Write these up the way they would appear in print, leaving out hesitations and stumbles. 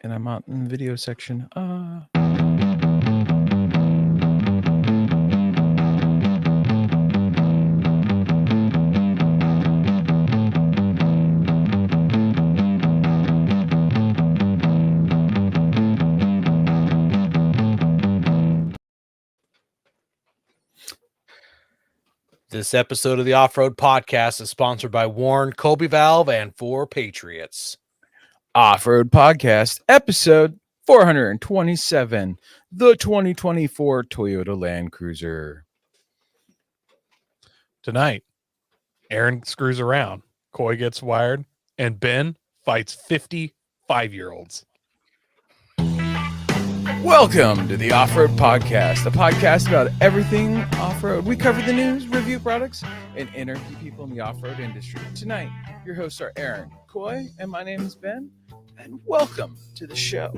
And I'm out in the video section. This episode of the Off-Road Podcast is sponsored by Warren, Colby Valve, and 4 Patriots. Off-Road Podcast, episode 427, the 2024 Toyota Land Cruiser. Tonight, Aaron screws around, Coy gets wired, and Ben fights 55-year-olds. Welcome to the Off-Road Podcast, a podcast about everything off-road. We cover the news, review products, and interview people in the off-road industry. Tonight, your hosts are Aaron, Coy, and my name is Ben, and welcome to the show.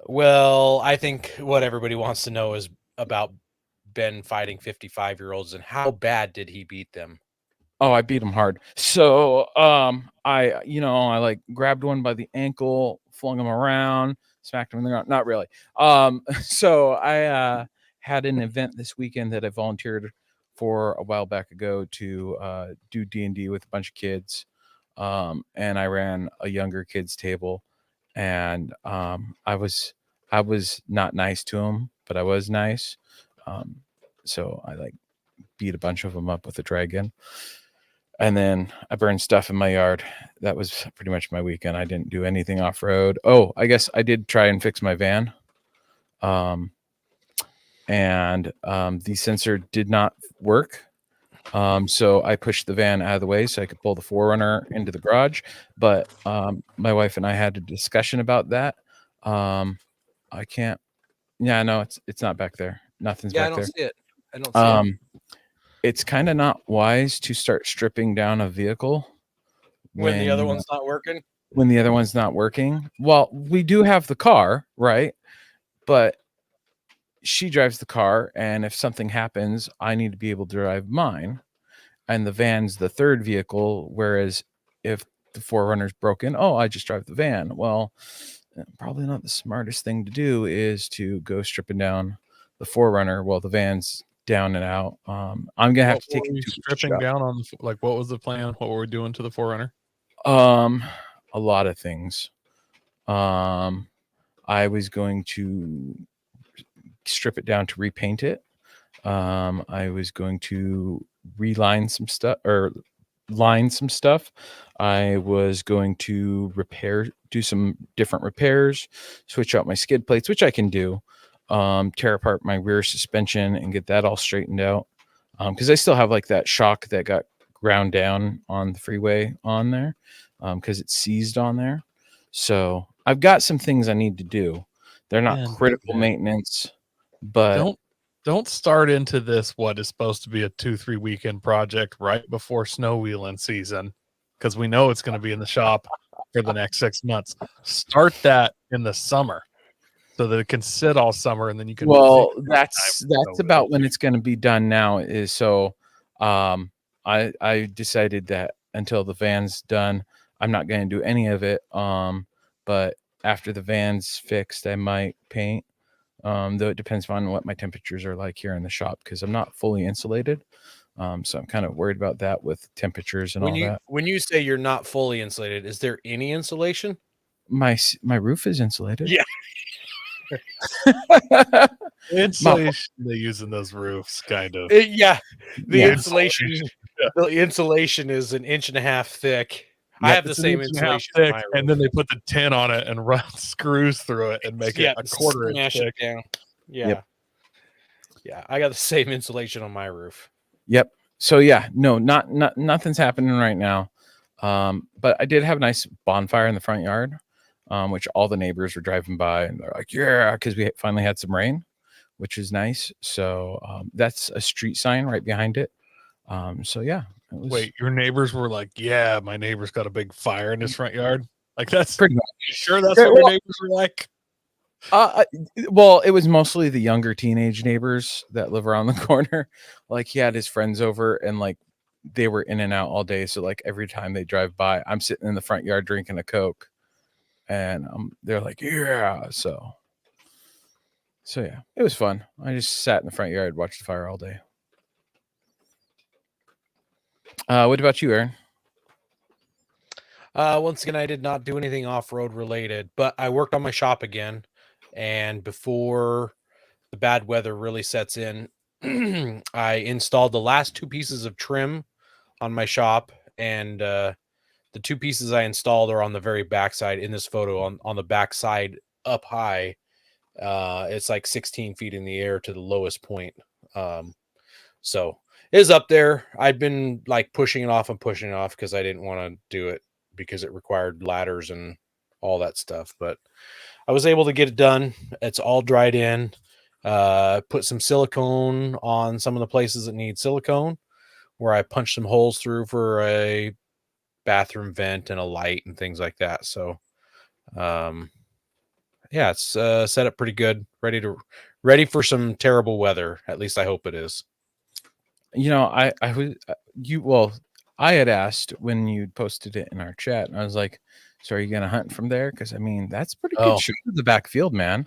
Well, I think what everybody wants to know is about Ben fighting 55-year-olds and how bad did he beat them? Oh, I beat him hard. So, I like grabbed one by the ankle, flung him around, smacked him in the ground. Not really. So I had an event this weekend that I volunteered for a while back ago to do D&D with a bunch of kids. And I ran a younger kids table, and I was not nice to him, but I was nice. So I beat a bunch of them up with a dragon. And then I burned stuff in my yard. That was pretty much my weekend. I didn't do anything off-road. Oh, I guess I did try and fix my van. And the sensor did not work. So I pushed the van out of the way so I could pull the 4Runner into the garage. But my wife and I had a discussion about that. I can't. Yeah, no, it's not back there. Nothing's back there. I don't see it. It's kind of not wise to start stripping down a vehicle When the other one's not working? When the other one's not working. Well, we do have the car, right? But she drives the car, and if something happens, I need to be able to drive mine. And the van's the third vehicle, whereas if the 4Runner's broken, I just drive the van. Well, probably not the smartest thing to do is to go stripping down the 4Runner while the van's down and out. I'm gonna have to take it to stripping down on what was the plan? What were we doing to the 4Runner? A lot of things. I was going to strip it down to repaint it. I was going to line some stuff. I was going to do some different repairs, switch out my skid plates, which I can do. Tear apart my rear suspension and get that all straightened out. Because I still have that shock that got ground down on the freeway on there, because it's seized on there. So I've got some things I need to do. They're not critical maintenance, but don't start into this what is supposed to be a 2-3 weekend project right before snow wheeling season, because we know it's going to be in the shop for the next 6 months. Start that in the summer, so that it can sit all summer, and then you can. Well, that's about when it's going to be done now. Is so. I decided that until the van's done, I'm not going to do any of it. But after the van's fixed, I might paint. Though it depends on what my temperatures are like here in the shop, because I'm not fully insulated. So I'm kind of worried about that with temperatures and that. When you say you're not fully insulated, is there any insulation? My roof is insulated. Yeah. Insulation they use in those roofs, kind of. The insulation. The insulation is 1.5 inches thick. I have the same insulation thick, and then they put the tin on it and run screws through it and make it a 1/4 inch thick. Down. Yeah. I got the same insulation on my roof. Yep. So nothing's happening right now. But I did have a nice bonfire in the front yard, which all the neighbors were driving by, and they're like, yeah, because we finally had some rain, which is nice. So that's a street sign right behind it. Wait, your neighbors were like, yeah, my neighbor's got a big fire in his front yard? That's pretty much. Sure that's what your neighbors were like? Well, it was mostly the younger teenage neighbors that live around the corner. He had his friends over, and they were in and out all day. So every time they drive by, I'm sitting in the front yard drinking a Coke, and they're like, yeah. So yeah, it was fun. I just sat in the front yard, watched the fire all day. What about you, Aaron? Once again, I did not do anything off-road related, but I worked on my shop again. And before the bad weather really sets in, I installed the last 2 pieces of trim on my shop. And the 2 pieces I installed are on the very backside in this photo, on the backside up high. It's like 16 feet in the air to the lowest point. So it is up there. I'd been like pushing it off because I didn't want to do it because it required ladders and all that stuff. But I was able to get it done. It's all dried in. Put some silicone on some of the places that need silicone, where I punched some holes through for a bathroom vent and a light and things like that. So, yeah, it's set up pretty good, ready for some terrible weather. At least I hope it is. You know, I had asked when you posted it in our chat, and I was like, so are you going to hunt from there? Because I mean, that's pretty good shot of the backfield, man.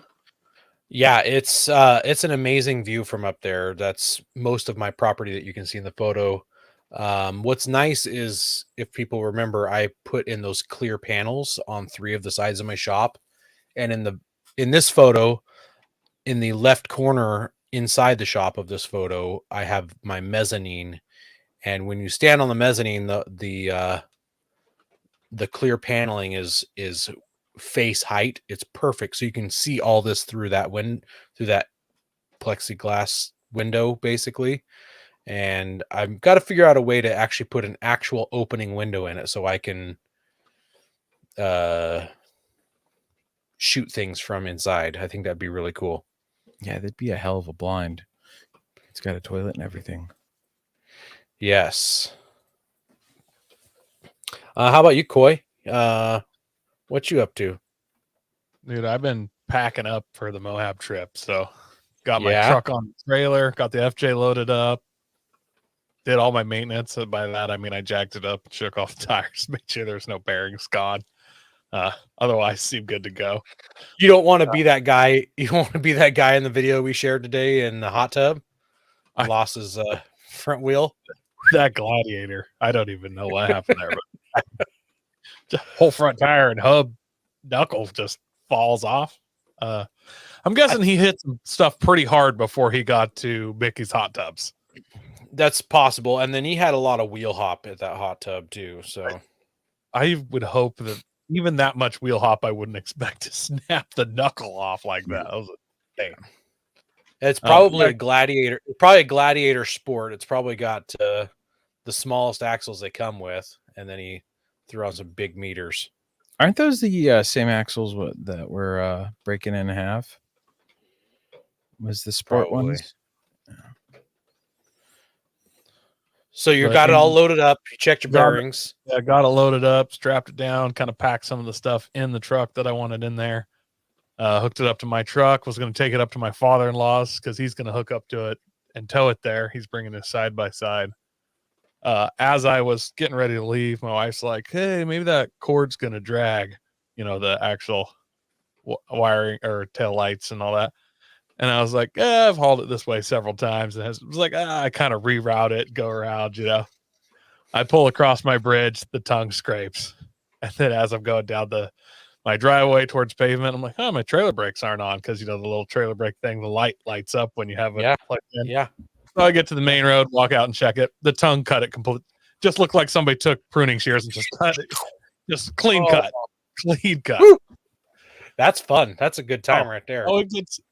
Yeah, it's an amazing view from up there. That's most of my property that you can see in the photo. What's nice is, if people remember, I put in those clear panels on 3 of the sides of my shop. And in this photo, in the left corner inside the shop of this photo, I have my mezzanine. And when you stand on the mezzanine, the clear paneling is face height. It's perfect, so you can see all this through that plexiglass window, basically. And I've got to figure out a way to actually put an actual opening window in it so I can shoot things from inside. I think that'd be really cool. Yeah, that'd be a hell of a blind. It's got a toilet and everything. Yes. How about you, Coy? What you up to? Dude, I've been packing up for the Moab trip. So got my Yeah. truck on the trailer, got the FJ loaded up, did all my maintenance. And by that, I mean, I jacked it up, shook off the tires, made sure there's no bearings gone. Otherwise, seemed good to go. You don't want to be that guy. You don't want to be that guy in the video we shared today in the hot tub. Lost his front wheel. That Gladiator, I don't even know what happened there, but whole front tire and hub knuckle just falls off. I'm guessing he hit some stuff pretty hard before he got to Mickey's hot tubs. That's possible. And then he had a lot of wheel hop at that hot tub too. So I would hope that even that much wheel hop, I wouldn't expect to snap the knuckle off like that. That was a damn. It's probably a Gladiator. Probably a Gladiator Sport. It's probably got the smallest axles they come with, and then he threw on some big meters. Aren't those the same axles that were breaking in half? Was the Sport Probably. ones? Yeah. So you got it all loaded up. You checked your bearings. Yeah, got it loaded up, strapped it down, kind of packed some of the stuff in the truck that I wanted in there. Hooked it up to my truck. Was going to take it up to my father-in-law's because he's going to hook up to it and tow it there. He's bringing it side by side. As I was getting ready to leave, my wife's like, "Hey, maybe that cord's going to drag, the actual wiring or tail lights and all that." And I was like, I've hauled it this way several times. And it was like, I kind of reroute it, go around, I pull across my bridge, the tongue scrapes. And then as I'm going down my driveway towards pavement, I'm like, oh, my trailer brakes aren't on because, the little trailer brake thing, the light lights up when you have it plugged in. Yeah. So I get to the main road, walk out and check it. The tongue cut it complete. Just looked like somebody took pruning shears and just cut it. Just clean cut. Clean cut. Woo! That's fun. That's a good time right there. Oh,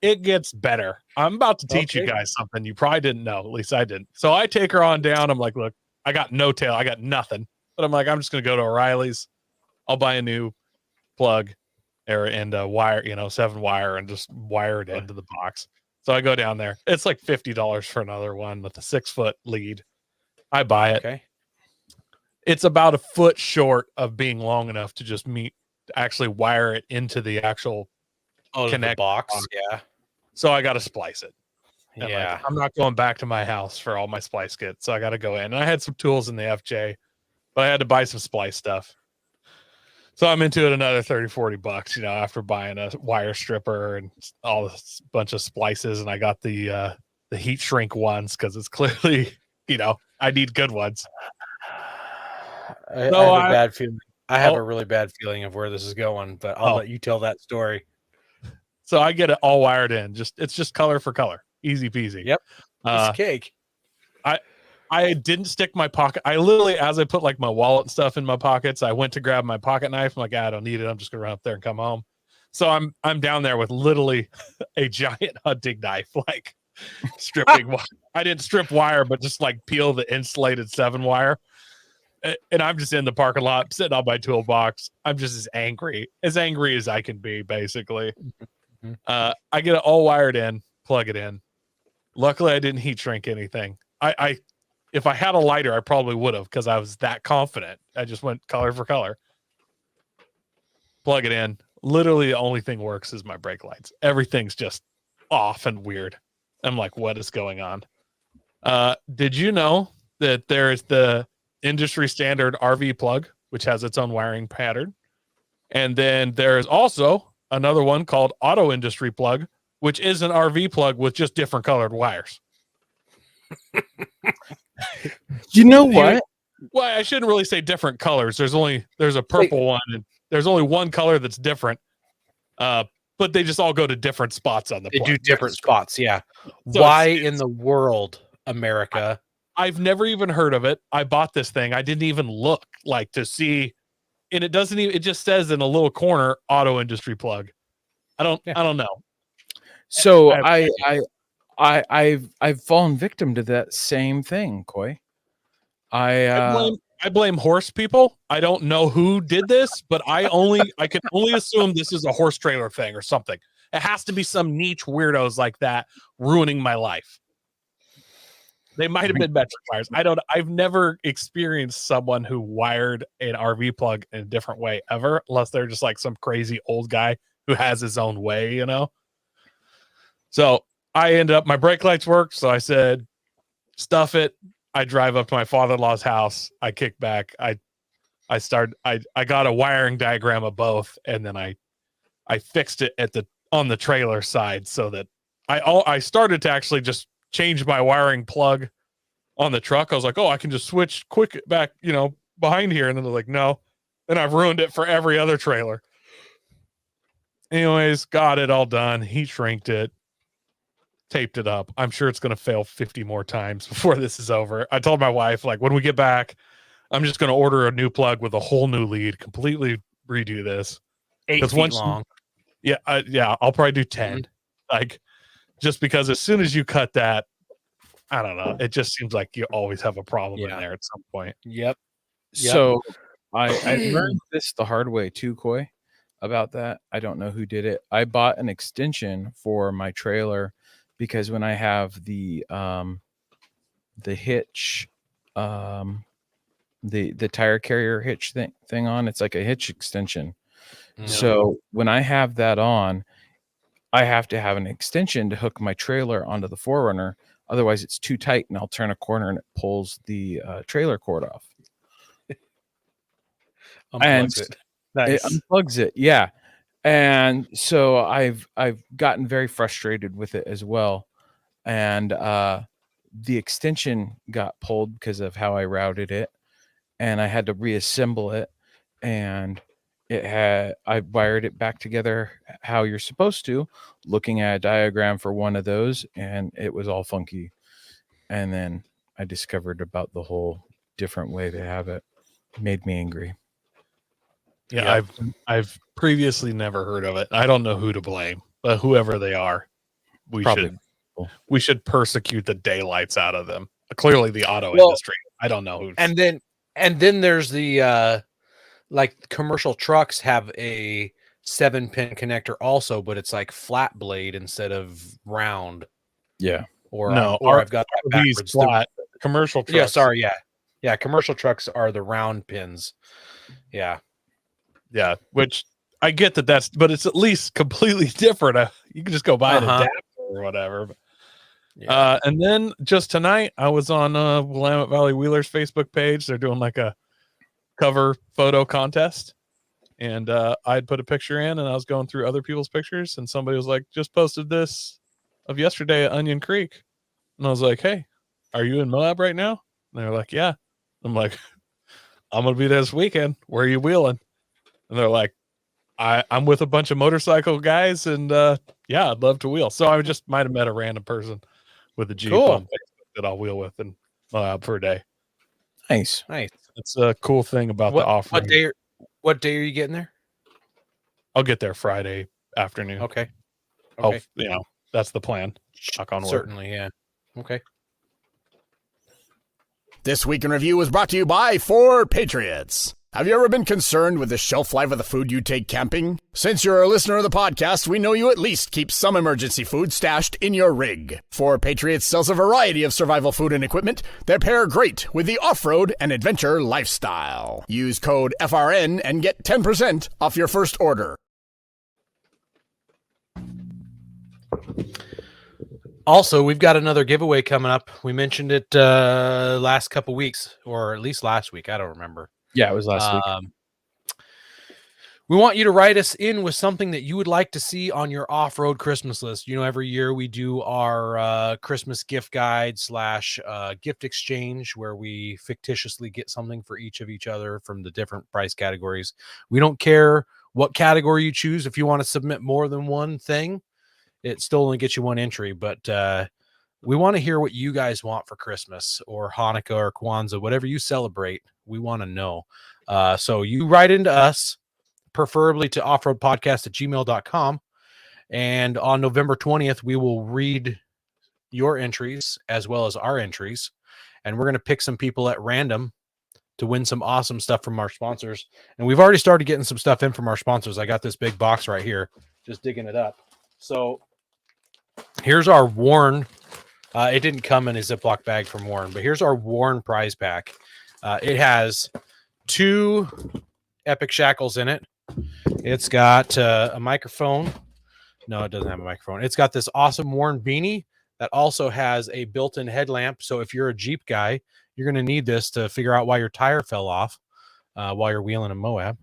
it gets better. I'm about to teach you guys something you probably didn't know. At least I didn't. So I take her on down. I'm like, look, I got no tail. I got nothing. But I'm like, I'm just going to go to O'Reilly's. I'll buy a new plug and a wire, 7-wire, and just wire it into the box. So I go down there. It's like $50 for another one with a 6-foot lead. I buy it. Okay. It's about a foot short of being long enough to just actually wire it into the actual connect box. Yeah. So I got to splice it. And yeah. I'm not going back to my house for all my splice kits. So I got to go in. And I had some tools in the FJ, but I had to buy some splice stuff. So I'm into it another 30-40 bucks, after buying a wire stripper and all this bunch of splices, and I got the heat shrink ones because it's clearly, I need good ones. I have So a bad feeling. I have Oh. a really bad feeling of where this is going, but I'll Oh. let you tell that story. So I get it all wired in. It's just color for color, easy peasy. Yep, piece of cake. I didn't stick my pocket. I literally, as I put like my wallet and stuff in my pockets, I went to grab my pocket knife. I'm like, I don't need it. I'm just gonna run up there and come home. So I'm down there with literally a giant hunting knife, like stripping wire. I didn't strip wire, but just like peel the insulated 7-wire. And I'm just in the parking lot, sitting on my toolbox. I'm just as angry as I can be, basically. I get it all wired in, plug it in. Luckily, I didn't heat shrink anything. If I had a lighter, I probably would have, because I was that confident. I just went color for color. Plug it in. Literally, the only thing works is my brake lights. Everything's just off and weird. I'm like, what is going on? Did you know that there is the industry standard RV plug, which has its own wiring pattern? And then there is also another one called auto industry plug, which is an RV plug with just different colored wires. You know what? Well, I shouldn't really say different colors. There's a purple one, and there's only one color that's different. But they just all go to different spots on the plug. They do different spots, yeah. So Why in the world, America? I've never even heard of it. I bought this thing. I didn't even look like to see, and it doesn't even. It just says in a little corner, auto industry plug. I don't know. So I've fallen victim to that same thing, Coy. I blame horse people. I don't know who did this, but I can only assume this is a horse trailer thing or something. It has to be some niche weirdos like that ruining my life. They might have been metric wires. I've never experienced someone who wired an RV plug in a different way ever, unless they're just like some crazy old guy who has his own way, So I ended up, my brake lights worked. So I said, stuff it. I drive up to my father-in-law's house. I kick back. I got a wiring diagram of both. And then I fixed it on the trailer side so that I started to actually just change my wiring plug on the truck. I was like, I can just switch quick back, behind here. And then I was like, no. And I've ruined it for every other trailer. Anyways, got it all done. He shrinked it, taped it up. I'm sure it's going to fail 50 more times before this is over. I told my wife, like, when we get back, I'm just going to order a new plug with a whole new lead, completely redo this. 8 feet long. Yeah, I'll probably do 10. Like, just because as soon as you cut that, I don't know. It just seems like you always have a problem in there at some point. Yep. So I learned this the hard way too, Coy, about that. I don't know who did it. I bought an extension for my trailer because when I have the hitch, the tire carrier hitch thing on, it's like a hitch extension. No. So when I have that on, I have to have an extension to hook my trailer onto the 4Runner. Otherwise, it's too tight, and I'll turn a corner and it pulls the trailer cord off. Unplugs it. Nice. It unplugs it, yeah. And so I've gotten very frustrated with it as well. And the extension got pulled because of how I routed it, and I had to reassemble it. And I wired it back together how you're supposed to, looking at a diagram for one of those, and it was all funky. And then I discovered about the whole different way they have it. It made me angry. Yeah, I've previously never heard of it. I don't know who to blame, but whoever they are, we should persecute the daylights out of them. Clearly the auto industry. I don't know who. And then there's the like commercial trucks have a 7-pin connector also, but it's like flat blade instead of round. Yeah. Or I've got that backwards. Flat. Commercial trucks. Yeah, sorry, yeah. Commercial trucks are the round pins. Yeah. Yeah, which I get but it's at least completely different. You can just go buy an adapter or whatever. Yeah. And then just tonight, I was on Willamette Valley Wheelers Facebook page. They're doing like a cover photo contest, And I'd put a picture in, and I was going through other people's pictures, and somebody was like, just posted this of yesterday at Onion Creek. And I was like, hey, are you in Moab right now? And they were like, yeah. I'm like, I'm going to be there this weekend. Where are you wheeling? And they're like, I'm with a bunch of motorcycle guys, and yeah, I'd love to wheel. So I just might have met a random person with a Jeep Cool. on Facebook that I'll wheel with in Moab for a day. Nice. It's a cool thing about the off-road. What day are you getting there? I'll get there Friday afternoon. Okay. That's the plan. Knock on wood. Certainly, yeah. Okay. This Week in Review was brought to you by 4 Patriots. Have you ever been concerned with the shelf life of the food you take camping? Since you're a listener of the podcast, we know you at least keep some emergency food stashed in your rig. 4 Patriots sells a variety of survival food and equipment that pair great with the off-road and adventure lifestyle. Use code FRN and get 10% off your first order. Also, we've got another giveaway coming up. We mentioned it last couple weeks, or at least last week. I don't remember. Yeah, it was last week. We want you to write us in with something that you would like to see on your off-road Christmas list. You know, every year we do our Christmas gift guide / gift exchange, where we fictitiously get something for each of each other from the different price categories. We don't care what category you choose. If you want to submit more than one thing, it still only gets you one entry, but we want to hear what you guys want for Christmas or Hanukkah or Kwanzaa, whatever you celebrate. We want to know. So you write into us, preferably to offroadpodcast@gmail.com. And on November 20th, we will read your entries as well as our entries. And we're going to pick some people at random to win some awesome stuff from our sponsors. And we've already started getting some stuff in from our sponsors. I got this big box right here, just digging it up. So here's our Warren. It didn't come in a Ziploc bag from Warren, but here's our Warren prize pack. It has 2 Epic Shackles in it. It's got a microphone. No, it doesn't have a microphone. It's got this awesome Warren beanie that also has a built-in headlamp. So if you're a Jeep guy, you're going to need this to figure out why your tire fell off while you're wheeling in Moab.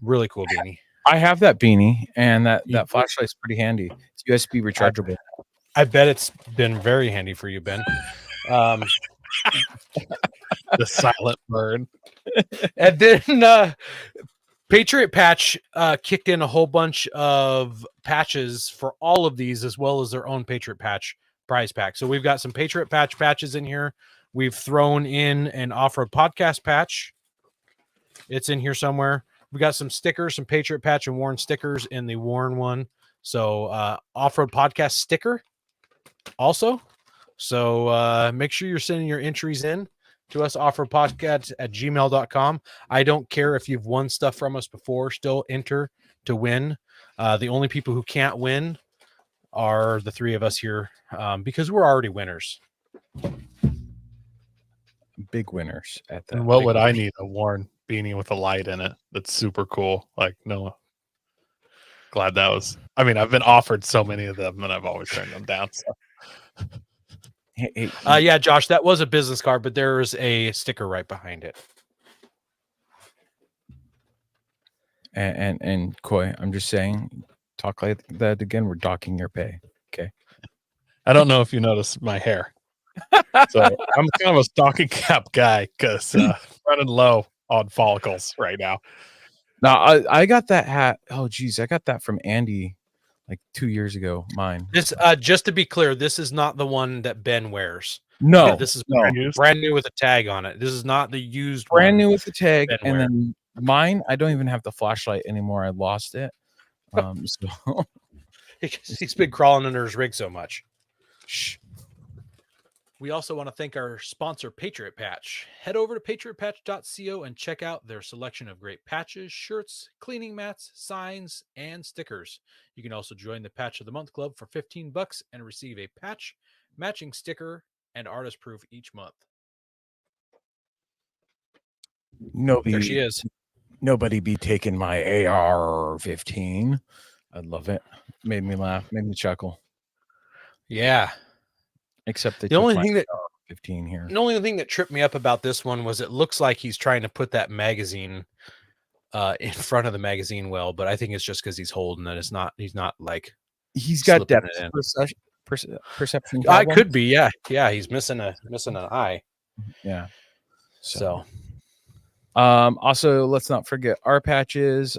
Really cool beanie. I have that beanie, and that flashlight's pretty handy. It's USB rechargeable. I bet it's been very handy for you, Ben. The silent burn. And then Patriot Patch kicked in a whole bunch of patches for all of these, as well as their own Patriot Patch prize pack. So we've got some Patriot Patch patches in here. We've thrown in an Off-Road Podcast patch. It's in here somewhere. We got some stickers, some Patriot Patch and Warren stickers in the Warren one. So Off-Road Podcast sticker also. So make sure you're sending your entries in to us, offroadpodcast@gmail.com. I don't care if you've won stuff from us before, still enter to win. The only people who can't win are the 3 of us here because we're already winners. Big winners at that. And what would I need? A Warren beanie with a light in it. That's super cool. Like, no. Glad that was. I mean, I've been offered so many of them, and I've always turned them down. So. Yeah, Josh, that was a business card, but there's a sticker right behind it. And Coy, I'm just saying, talk like that again. We're docking your pay. Okay. I don't know if you noticed my hair. So I'm kind of a stocking cap guy because running low on follicles right now. Now I got that hat. Oh geez, I got that from Andy like 2 years ago. Mine. This just to be clear, this is not the one that Ben wears. No, yeah, this is brand new with a tag on it. This is not the used brand one new with the tag. Ben And wears. then mine, I don't even have the flashlight anymore. I lost it. So He's been crawling under his rig so much. Shh. We also want to thank our sponsor, Patriot Patch. Head over to patriotpatch.co and check out their selection of great patches, shirts, cleaning mats, signs, and stickers. You can also join the Patch of the Month Club for $15 and receive a patch, matching sticker, and artist proof each month. There she is. Nobody be taking my AR-15. I love it. Made me laugh. Made me chuckle. Yeah. Except the only thing that 15 here. The only thing that tripped me up about this one was it looks like he's trying to put that magazine in front of the magazine well, but I think it's just because he's holding it. He's not like He's got slipping depth it in. perception I problems. could be, yeah. He's missing an eye. Yeah. So Also, let's not forget our patches.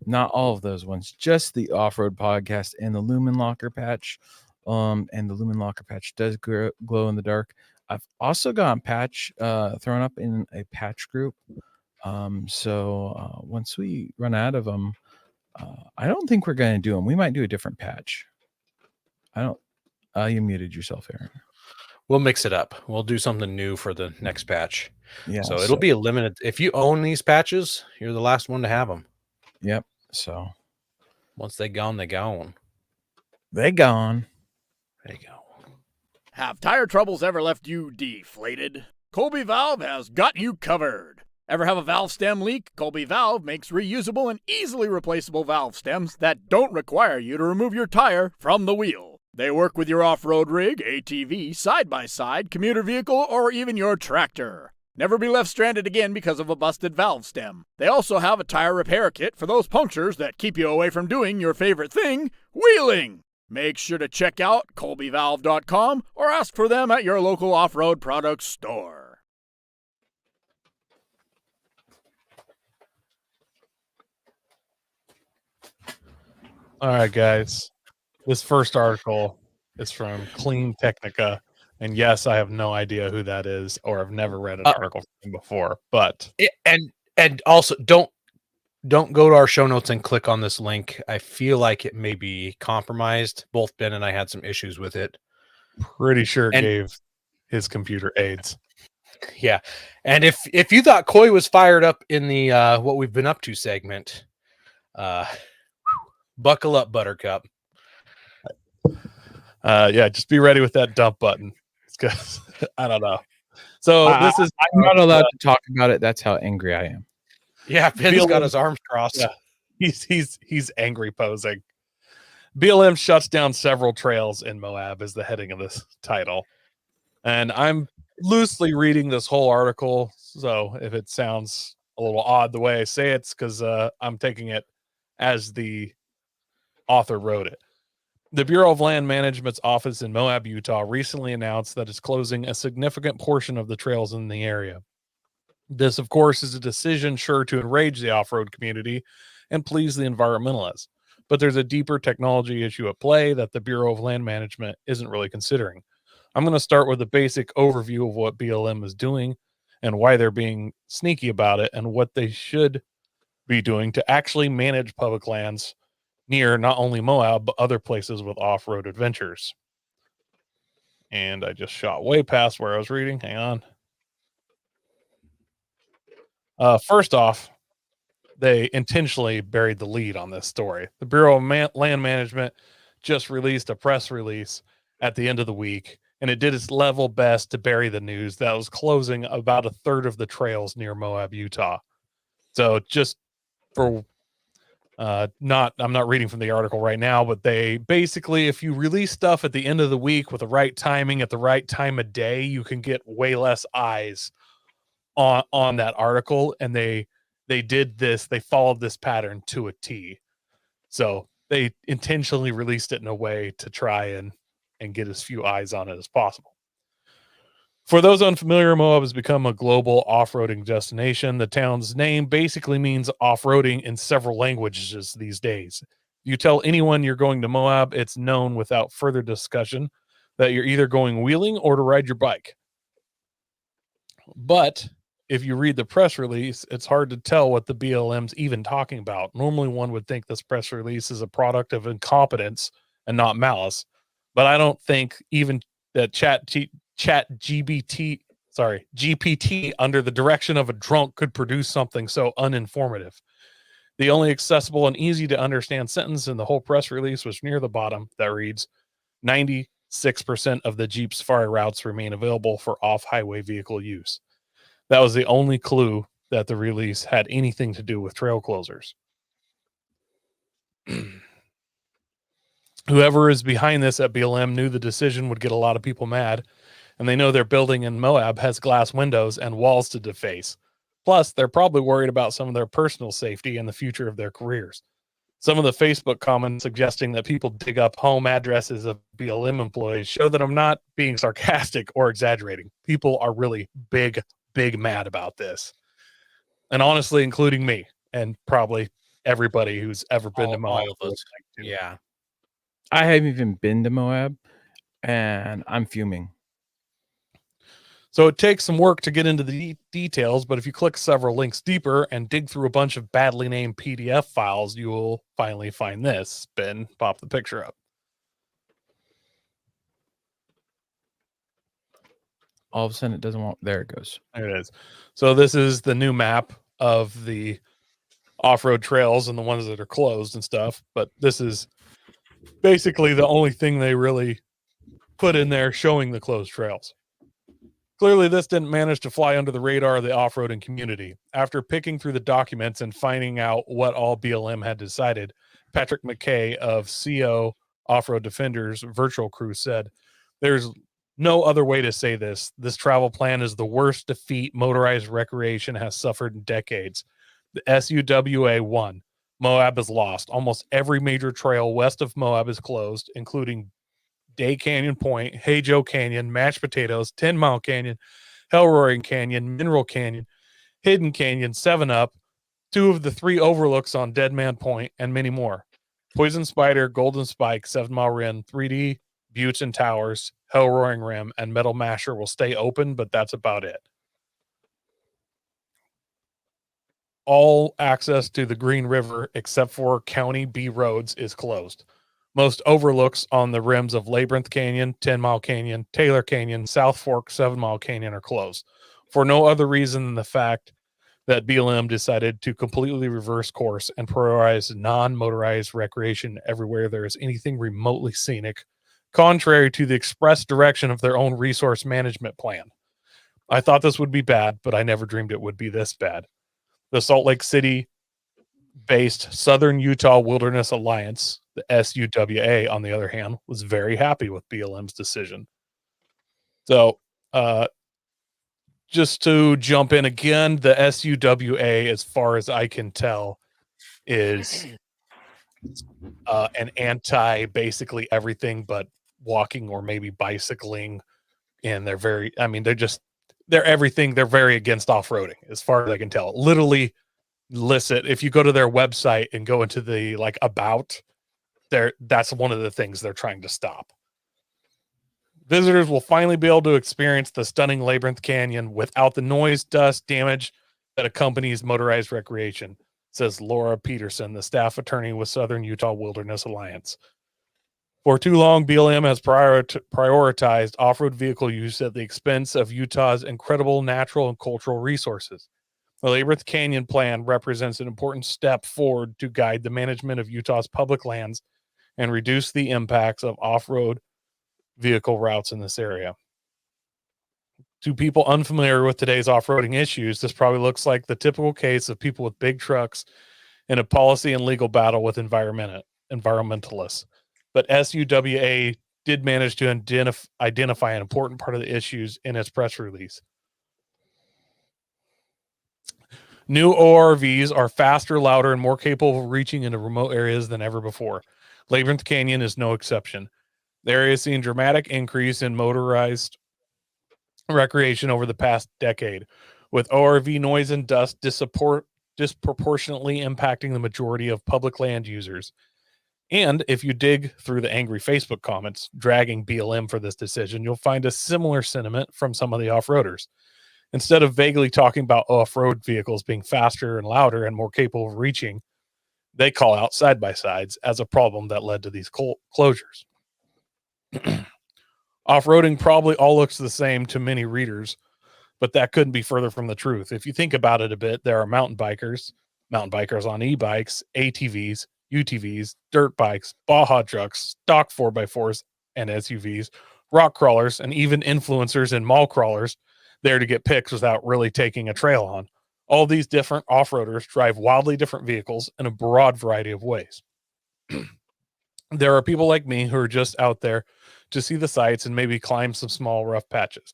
Not all of those ones, just the off-road podcast and the Lumen Locker patch. And the Lumen Locker patch does glow in the dark. I've also got a patch thrown up in a patch group. So once we run out of them, I don't think we're going to do them. We might do a different patch. I don't. You muted yourself, Aaron. we'll mix it up. We'll do something new for the next patch. Yeah. So it'll be a limited. If you own these patches, you're the last one to have them. Yep. So Once they gone, they gone. they gone. There you go. Have tire troubles ever left you deflated? Colby Valve has got you covered. Ever have a valve stem leak? Colby Valve makes reusable and easily replaceable valve stems that don't require you to remove your tire from the wheel. They work with your off-road rig, ATV, side-by-side, commuter vehicle, or even your tractor. Never be left stranded again because of a busted valve stem. They also have a tire repair kit for those punctures that keep you away from doing your favorite thing, wheeling. Make sure to check out colbyvalve.com or ask for them at your local off-road products store. All right, guys. This first article is from Clean Technica. And yes, I have no idea who that is, or I've never read an article from him before. But and also don't go to our show notes and click on this link. I feel like it may be compromised. Both Ben and I had some issues with it. pretty sure it gave his computer AIDS. Yeah. And if you thought Coy was fired up in the what we've been up to segment, buckle up, Buttercup. Yeah, just be ready with that dump button. Because I don't know. So I'm not allowed to talk about it. That's how angry I am. Yeah, Ben's got his arms crossed. Yeah, he's angry posing. BLM shuts down several trails in Moab is the heading of this title. And I'm loosely reading this whole article. So if it sounds a little odd the way I say it's because I'm taking it as the author wrote it. The Bureau of Land Management's office in Moab, Utah, recently announced that it's closing a significant portion of the trails in the area. This, of course, is a decision sure to enrage the off-road community and please the environmentalists. But there's a deeper technology issue at play that the Bureau of Land Management isn't really considering. I'm going to start with a basic overview of what BLM is doing and why they're being sneaky about it and what they should be doing to actually manage public lands near not only Moab, but other places with off-road adventures. And I just shot way past where I was reading. Hang on. First off, they intentionally buried the lead on this story. The Bureau of Land Management just released a press release at the end of the week, and it did its level best to bury the news that was closing about a third of the trails near Moab, Utah. So just for I'm not reading from the article right now, but they basically, if you release stuff at the end of the week with the right timing at the right time of day, you can get way less eyes on that article. And they did this, they followed this pattern to a T. So they intentionally released it in a way to try and get as few eyes on it as possible. For those unfamiliar, Moab has become a global off-roading destination. The town's name basically means off-roading in several languages these days. You tell anyone you're going to Moab, it's known without further discussion that you're either going wheeling or to ride your bike. But if you read the press release, it's hard to tell what the BLM's even talking about. Normally, one would think this press release is a product of incompetence and not malice. But I don't think even that GPT under the direction of a drunk could produce something so uninformative. The only accessible and easy to understand sentence in the whole press release was near the bottom that reads 96% of the Jeep Safari routes remain available for off-highway vehicle use. That was the only clue that the release had anything to do with trail closers. Whoever is behind this at BLM knew the decision would get a lot of people mad, and they know their building in Moab has glass windows and walls to deface. Plus, they're probably worried about some of their personal safety and the future of their careers. Some of the Facebook comments suggesting that people dig up home addresses of BLM employees show that I'm not being sarcastic or exaggerating. People are really big mad about this. And honestly, including me and probably everybody who's ever been to Moab. All of us. Yeah. I haven't even been to Moab, and I'm fuming. So it takes some work to get into the details, but if you click several links deeper and dig through a bunch of badly named PDF files, you will finally find this. Ben, pop the picture up. All of a sudden, it doesn't want. There it goes. There it is. So this is the new map of the off-road trails and the ones that are closed and stuff. But this is basically the only thing they really put in there showing the closed trails. Clearly, this didn't manage to fly under the radar of the off-roading community. After picking through the documents and finding out what all BLM had decided, Patrick McKay of CO Off-Road Defenders Virtual Crew said, "There's no other way to say this. This travel plan is the worst defeat motorized recreation has suffered in decades. The SUWA won. Moab is lost. Almost every major trail west of Moab is closed, including Day Canyon Point, Hey Joe Canyon, Mashed Potatoes, 10 Mile Canyon, Hell Roaring Canyon, Mineral Canyon, Hidden Canyon, 7 Up, 2 of the 3 overlooks on Dead Man Point, and many more. Poison Spider, Golden Spike, 7 Mile Rim, 3D, Buttes and Towers, Hell Roaring Rim, and Metal Masher will stay open, but that's about it. All access to the Green River, except for County B roads, is closed. Most overlooks on the rims of Labyrinth Canyon, 10 Mile Canyon, Taylor Canyon, South Fork, 7 Mile Canyon are closed for no other reason than the fact that BLM decided to completely reverse course and prioritize non-motorized recreation everywhere there is anything remotely scenic, contrary to the express direction of their own resource management plan. I thought this would be bad, but I never dreamed it would be this bad. The Salt Lake City-based Southern Utah Wilderness Alliance, the SUWA, on the other hand, was very happy with BLM's decision. So, just to jump in again, the SUWA, as far as I can tell, is an anti basically everything but walking or maybe bicycling. And they're very, I mean, they're everything. They're very against off-roading, as far as I can tell. Literally, listen, if you go to their website and go into the about, that's one of the things they're trying to stop. Visitors will finally be able to experience the stunning Labyrinth Canyon without the noise, dust, damage that accompanies motorized recreation, says Laura Peterson, the staff attorney with Southern Utah Wilderness Alliance. For too long, BLM has prioritized off-road vehicle use at the expense of Utah's incredible natural and cultural resources. The Labyrinth Canyon Plan represents an important step forward to guide the management of Utah's public lands and reduce the impacts of off-road vehicle routes in this area. To people unfamiliar with today's off-roading issues, this probably looks like the typical case of people with big trucks in a policy and legal battle with environmentalists. But SUWA did manage to identify an important part of the issues in its press release. New ORVs are faster, louder, and more capable of reaching into remote areas than ever before. Labyrinth Canyon is no exception. The area has seen a dramatic increase in motorized recreation over the past decade, with ORV noise and dust disproportionately impacting the majority of public land users. And if you dig through the angry Facebook comments dragging BLM for this decision, you'll find a similar sentiment from some of the off-roaders. Instead of vaguely talking about off-road vehicles being faster and louder and more capable of reaching, they call out side-by-sides as a problem that led to these closures. Off-roading probably all looks the same to many readers, but that couldn't be further from the truth. If you think about it a bit, there are mountain bikers on e-bikes, ATVs, UTVs, dirt bikes, Baja trucks, stock 4x4s and SUVs, rock crawlers, and even influencers and mall crawlers there to get pics without really taking a trail on. All these different off-roaders drive wildly different vehicles in a broad variety of ways. There are people like me who are just out there to see the sights and maybe climb some small rough patches.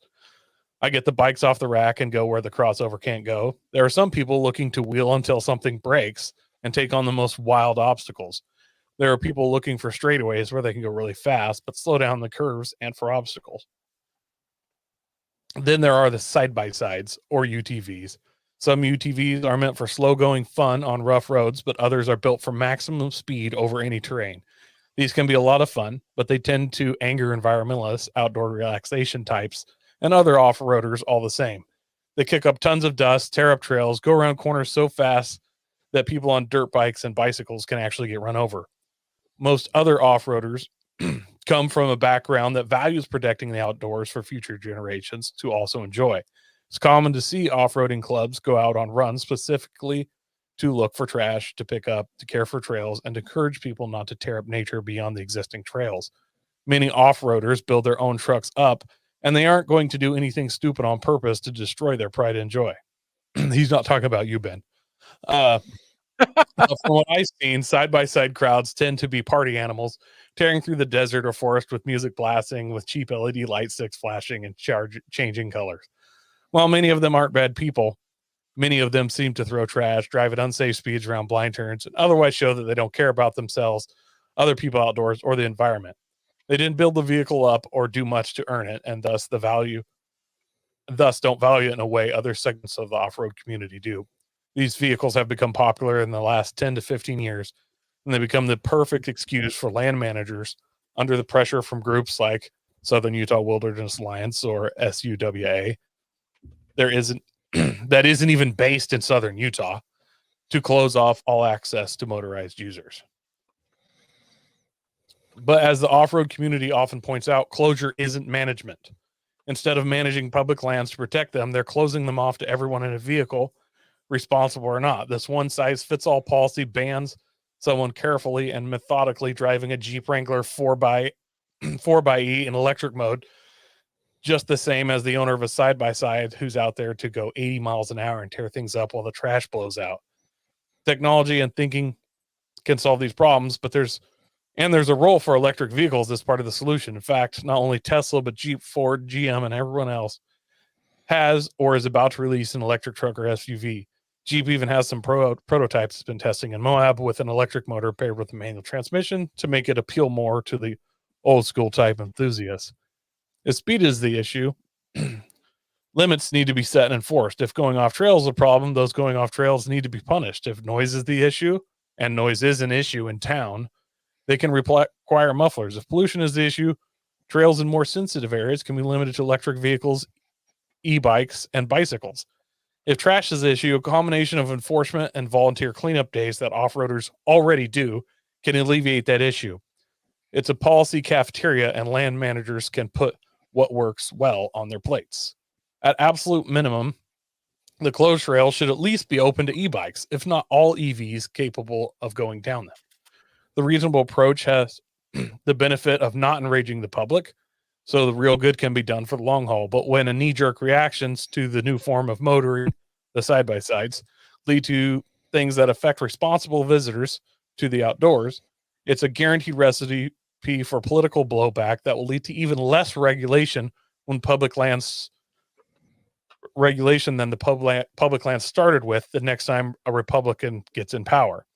I get the bikes off the rack and go where the crossover can't go. There are some people looking to wheel until something breaks and take on the most wild obstacles. There are people looking for straightaways where they can go really fast, but slow down the curves and for obstacles. Then there are the side-by-sides, or UTVs. Some UTVs are meant for slow-going fun on rough roads, but others are built for maximum speed over any terrain. These can be a lot of fun, but they tend to anger environmentalists, outdoor relaxation types, and other off-roaders all the same. They kick up tons of dust, tear up trails, go around corners so fast that people on dirt bikes and bicycles can actually get run over. Most other off-roaders come from a background that values protecting the outdoors for future generations to also enjoy. It's common to see off-roading clubs go out on runs specifically to look for trash, to pick up, to care for trails, and to encourage people not to tear up nature beyond the existing trails. Many off-roaders build their own trucks up, and they aren't going to do anything stupid on purpose to destroy their pride and joy. He's not talking about you, Ben. From what I've seen, side-by-side crowds tend to be party animals, tearing through the desert or forest with music blasting, with cheap LED light sticks flashing and changing colors. While many of them aren't bad people, many of them seem to throw trash, drive at unsafe speeds around blind turns, and otherwise show that they don't care about themselves, other people outdoors, or the environment. They didn't build the vehicle up or do much to earn it, and thus don't value it in a way other segments of the off-road community do. These vehicles have become popular in the last 10 to 15 years, and they become the perfect excuse for land managers under the pressure from groups like Southern Utah Wilderness Alliance, or SUWA. That isn't even based in Southern Utah, to close off all access to motorized users. But as the off-road community often points out, closure isn't management. Instead of managing public lands to protect them, they're closing them off to everyone in a vehicle, responsible or not. This one-size-fits-all policy bans someone carefully and methodically driving a Jeep Wrangler 4xe in electric mode, just the same as the owner of a side-by-side who's out there to go 80 miles an hour and tear things up while the trash blows out. Technology and thinking can solve these problems, but there's a role for electric vehicles as part of the solution. In fact, not only Tesla, but Jeep, Ford, GM, and everyone else has or is about to release an electric truck or SUV. Jeep even has some prototypes it's been testing in Moab with an electric motor paired with a manual transmission to make it appeal more to the old school type enthusiasts. If speed is the issue, limits need to be set and enforced. If going off trails is a problem, those going off trails need to be punished. If noise is the issue, and noise is an issue in town, they can require mufflers. If pollution is the issue, trails in more sensitive areas can be limited to electric vehicles, e-bikes, and bicycles. If trash is the issue, a combination of enforcement and volunteer cleanup days that off-roaders already do can alleviate that issue. It's a policy cafeteria, and land managers can put what works well on their plates. At absolute minimum, the closed trail should at least be open to e-bikes, if not all EVs capable of going down them. The reasonable approach has the benefit of not enraging the public, so the real good can be done for the long haul. But when a knee-jerk reactions to the new form of motoring, the side-by-sides, lead to things that affect responsible visitors to the outdoors, it's a guaranteed recipe for political blowback that will lead to even less regulation when public lands regulation than the public lands started with the next time a Republican gets in power.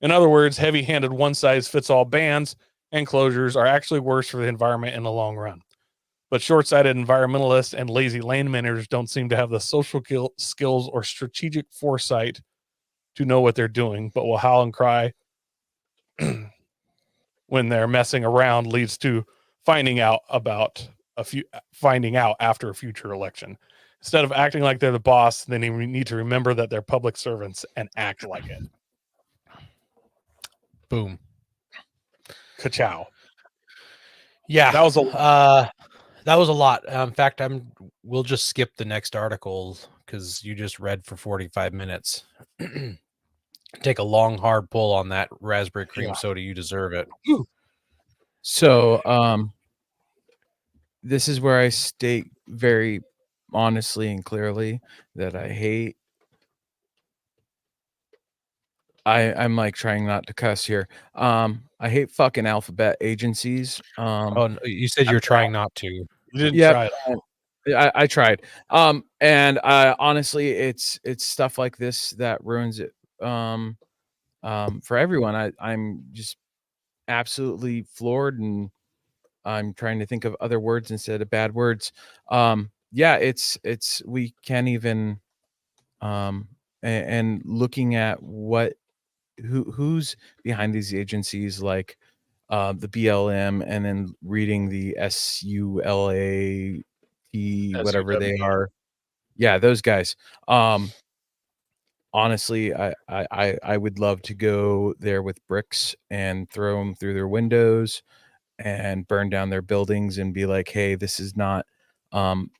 In other words, heavy-handed one-size-fits-all bans and closures are actually worse for the environment in the long run. But short-sighted environmentalists and lazy land managers don't seem to have the social skills or strategic foresight to know what they're doing, but will howl and cry when they're messing around leads to finding out after a future election. Instead of acting like they're the boss, they need to remember that they're public servants and act like it. Boom. Ka-chow. Yeah, That was a lot. In fact, we'll just skip the next article because you just read for 45 minutes. Take a long, hard pull on that raspberry cream soda. You deserve it. So, this is where I state very honestly and clearly that I'm like trying not to cuss here. I hate fucking alphabet agencies. Oh, no, you said you're trying not to. You didn't try it. I tried. And honestly, it's stuff like this that ruins it. For everyone. I'm just absolutely floored, and I'm trying to think of other words instead of bad words. Yeah, it's we can't even and looking at who's behind these agencies, like the BLM, and then reading the SULAT, whatever they SUW. are. Yeah, those guys. Honestly, I would love to go there with bricks and throw them through their windows and burn down their buildings and be like, hey, this is not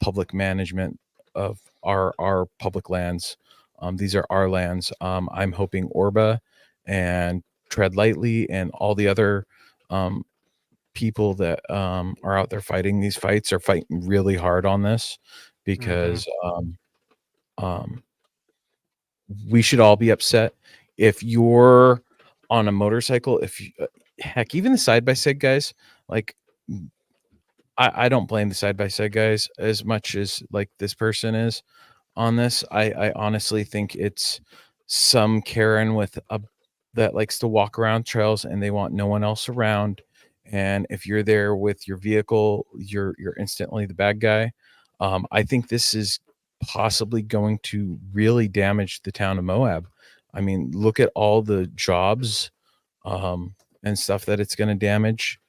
public management of our public lands. These are our lands. I'm hoping Orba and Tread Lightly and all the other people that are out there fighting these fights are fighting really hard on this, because um, we should all be upset. If you're on a motorcycle, if you, heck, even the side by side guys, like I don't blame the side by side guys as much as like this person is on this. I honestly think it's some Karen with a that likes to walk around trails and they want no one else around. And if you're there with your vehicle, you're instantly the bad guy. I think this is possibly going to really damage the town of Moab. I mean, look at all the jobs and stuff that it's going to damage.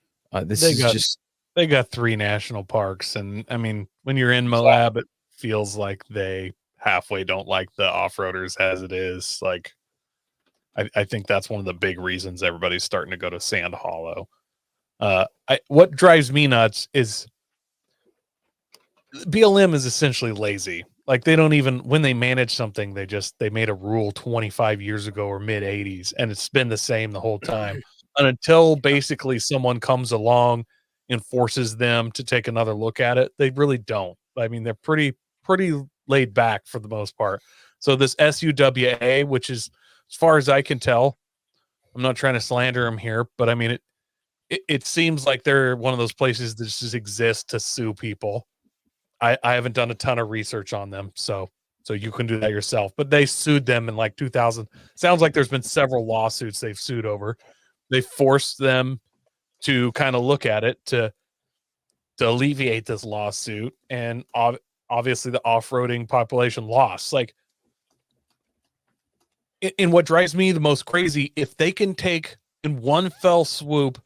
This They is got just they got 3 national parks, and I mean, when you're in Moab, it feels like they halfway don't like the off-roaders as it is. Like, I think that's one of the big reasons everybody's starting to go to Sand Hollow. What drives me nuts is BLM is essentially lazy. Like, they don't even, when they manage something, they made a rule 25 years ago or mid 80s, and it's been the same the whole time. And until basically someone comes along and forces them to take another look at it, they really don't. I mean, they're pretty laid back for the most part. So this SUWA, which is, as far as I can tell, I'm not trying to slander them here, but I mean, it seems like they're one of those places that just exists to sue people. I haven't done a ton of research on them, so you can do that yourself. But they sued them in like 2000. Sounds like there's been several lawsuits they've sued over. They forced them to kind of look at it to alleviate this lawsuit, and obviously the off-roading population lost. Like, in what drives me the most crazy, if they can take in one fell swoop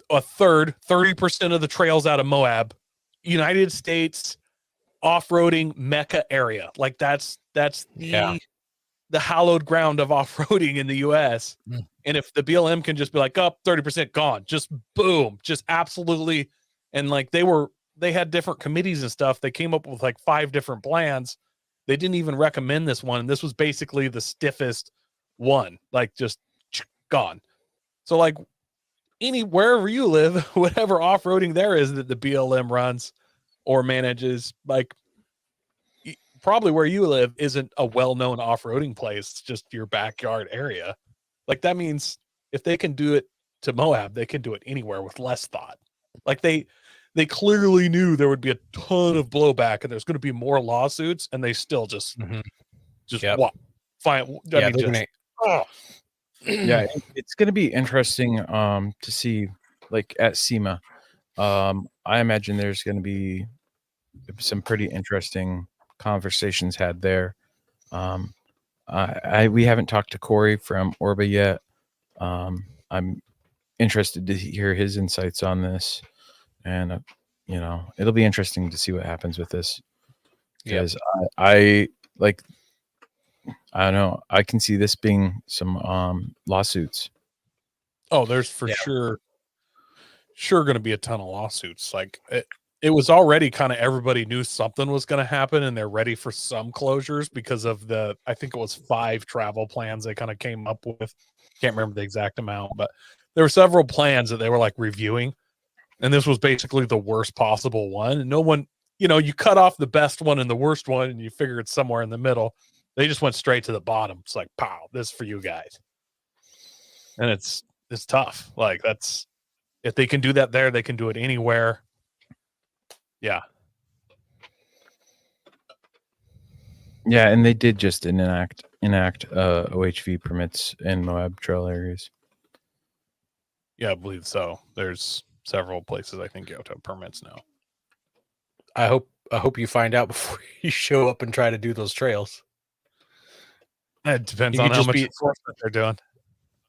a third, 30% of the trails out of Moab, United States off-roading mecca area, like that's the hallowed ground of off-roading in the US. And if the BLM can just be like, up 30% gone, just boom, just absolutely. And like they had different committees and stuff. They came up with like 5 different plans. They didn't even recommend this one. And this was basically the stiffest one, like just gone. So like wherever you live, whatever off-roading there is that the BLM runs or manages, like probably where you live isn't a well-known off-roading place. It's just your backyard area. Like, that means if they can do it to Moab, they can do it anywhere with less thought. Like, they clearly knew there would be a ton of blowback and there's going to be more lawsuits, and they still just what fine. I mean, just yeah, it's going to be interesting to see, like at SEMA. I imagine there's going to be some pretty interesting conversations had there. We haven't talked to Corey from Orba yet. I'm interested to hear his insights on this, and it'll be interesting to see what happens with this, because I like, I don't know, I can see this being some lawsuits. Oh, there's for sure going to be a ton of lawsuits. Like, it was already kind of, everybody knew something was going to happen, and they're ready for some closures because of I think it was 5 travel plans they kind of came up with. Can't remember the exact amount, but there were several plans that they were like reviewing, and this was basically the worst possible one. And no one, you cut off the best one and the worst one, and you figure it's somewhere in the middle. They just went straight to the bottom. It's like, pow, this is for you guys. And it's tough. Like, if they can do that there, they can do it anywhere. Yeah. Yeah, and they did just enact OHV permits in Moab trail areas. Yeah, I believe so. There's several places I think you have to have permits now. I hope you find out before you show up and try to do those trails. It depends You on could how just much be- enforcement they're doing.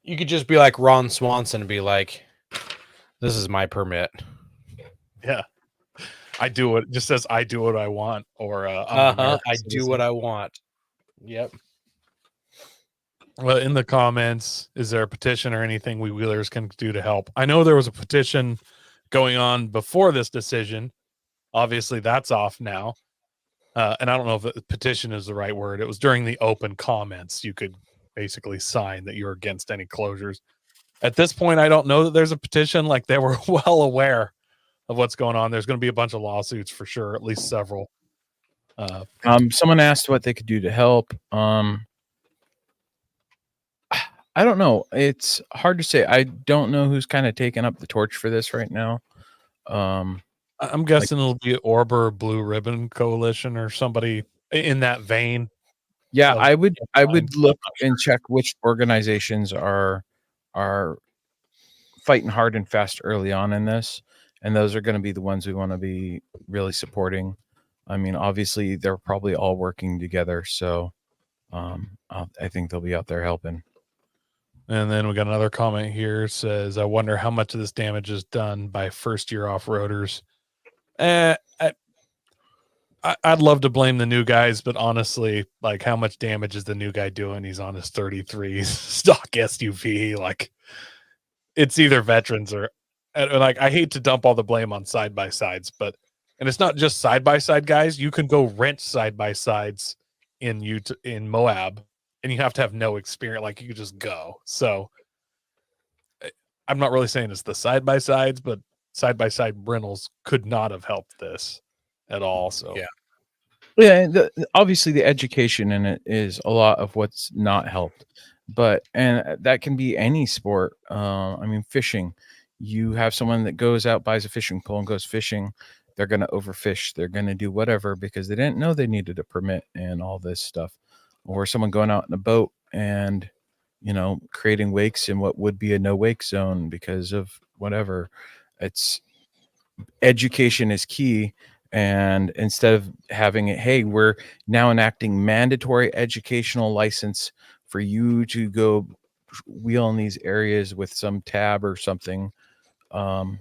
You could just be like Ron Swanson and be like, "This is my permit." Yeah. I do it just says I do what I want, or I'm an American I do citizen. what I want. Yep. Well, in the comments, is there a petition or anything we wheelers can do to help? I know there was a petition going on before this decision. Obviously, that's off now. And I don't know if the petition is the right word. It was during the open comments. You could basically sign that you're against any closures. At this point, I don't know that there's a petition. Like, they were well aware of what's going on. There's going to be a bunch of lawsuits for sure, at least several. Someone asked what they could do to help. I don't know. It's hard to say. I don't know who's kind of taking up the torch for this right now. I'm guessing it'll be ORP or Blue Ribbon Coalition or somebody in that vein. Yeah, So- I would look and check which organizations are fighting hard and fast early on in this, and those are going to be the ones we want to be really supporting. I mean, obviously they're probably all working together, so I think they'll be out there helping. And then we got another comment here. It says, I wonder how much of this damage is done by first-year off-roaders. I'd love to blame the new guys, but honestly, like, how much damage is the new guy doing? He's on his 33 stock SUV. Like, it's either veterans or, and like, I hate to dump all the blame on side-by-sides, but, and it's not just side-by-side guys. You can go rent side-by-sides in Moab, and you have to have no experience. Like, you could just go. So I'm not really saying it's the side-by-sides, but side-by-side rentals could not have helped this at all. So Yeah, obviously the education in it is a lot of what's not helped, and that can be any sport. I mean, fishing. You have someone that goes out, buys a fishing pole, and goes fishing. They're going to overfish. They're going to do whatever because they didn't know they needed a permit and all this stuff. Or someone going out in a boat and, creating wakes in what would be a no wake zone because of whatever. It's education is key. And instead of having it, hey, we're now enacting mandatory educational license for you to go wheel in these areas with some tab or something. And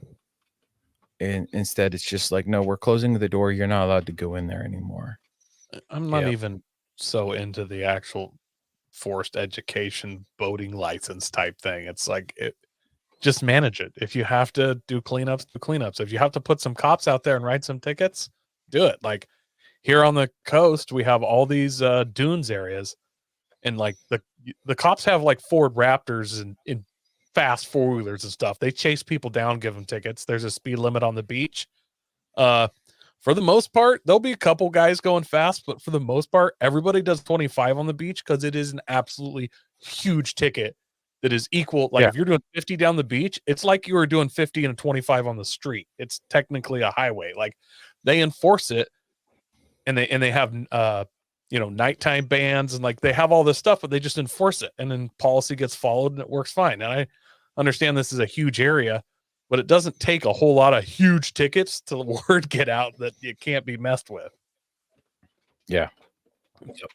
instead it's just like, no, we're closing the door. You're not allowed to go in there anymore. I'm not even so into the actual forced education boating license type thing. It's like, just manage it. If you have to do cleanups, do cleanups. If you have to put some cops out there and write some tickets, do it. Like, here on the coast, we have all these dunes areas, and like the cops have like Ford Raptors and in fast four-wheelers and stuff. They chase people down, give them tickets. There's a speed limit on the beach. For the most part, there'll be a couple guys going fast, but for the most part, everybody does 25 on the beach because it is an absolutely huge ticket that is equal. Like, if you're doing 50 down the beach, it's like you were doing 50 and 25 on the street. It's technically a highway. Like, they enforce it, and they have nighttime bans, and like, they have all this stuff, but they just enforce it, and then policy gets followed and it works fine. And I understand this is a huge area, but it doesn't take a whole lot of huge tickets to the word get out that you can't be messed with. Yeah. Yep.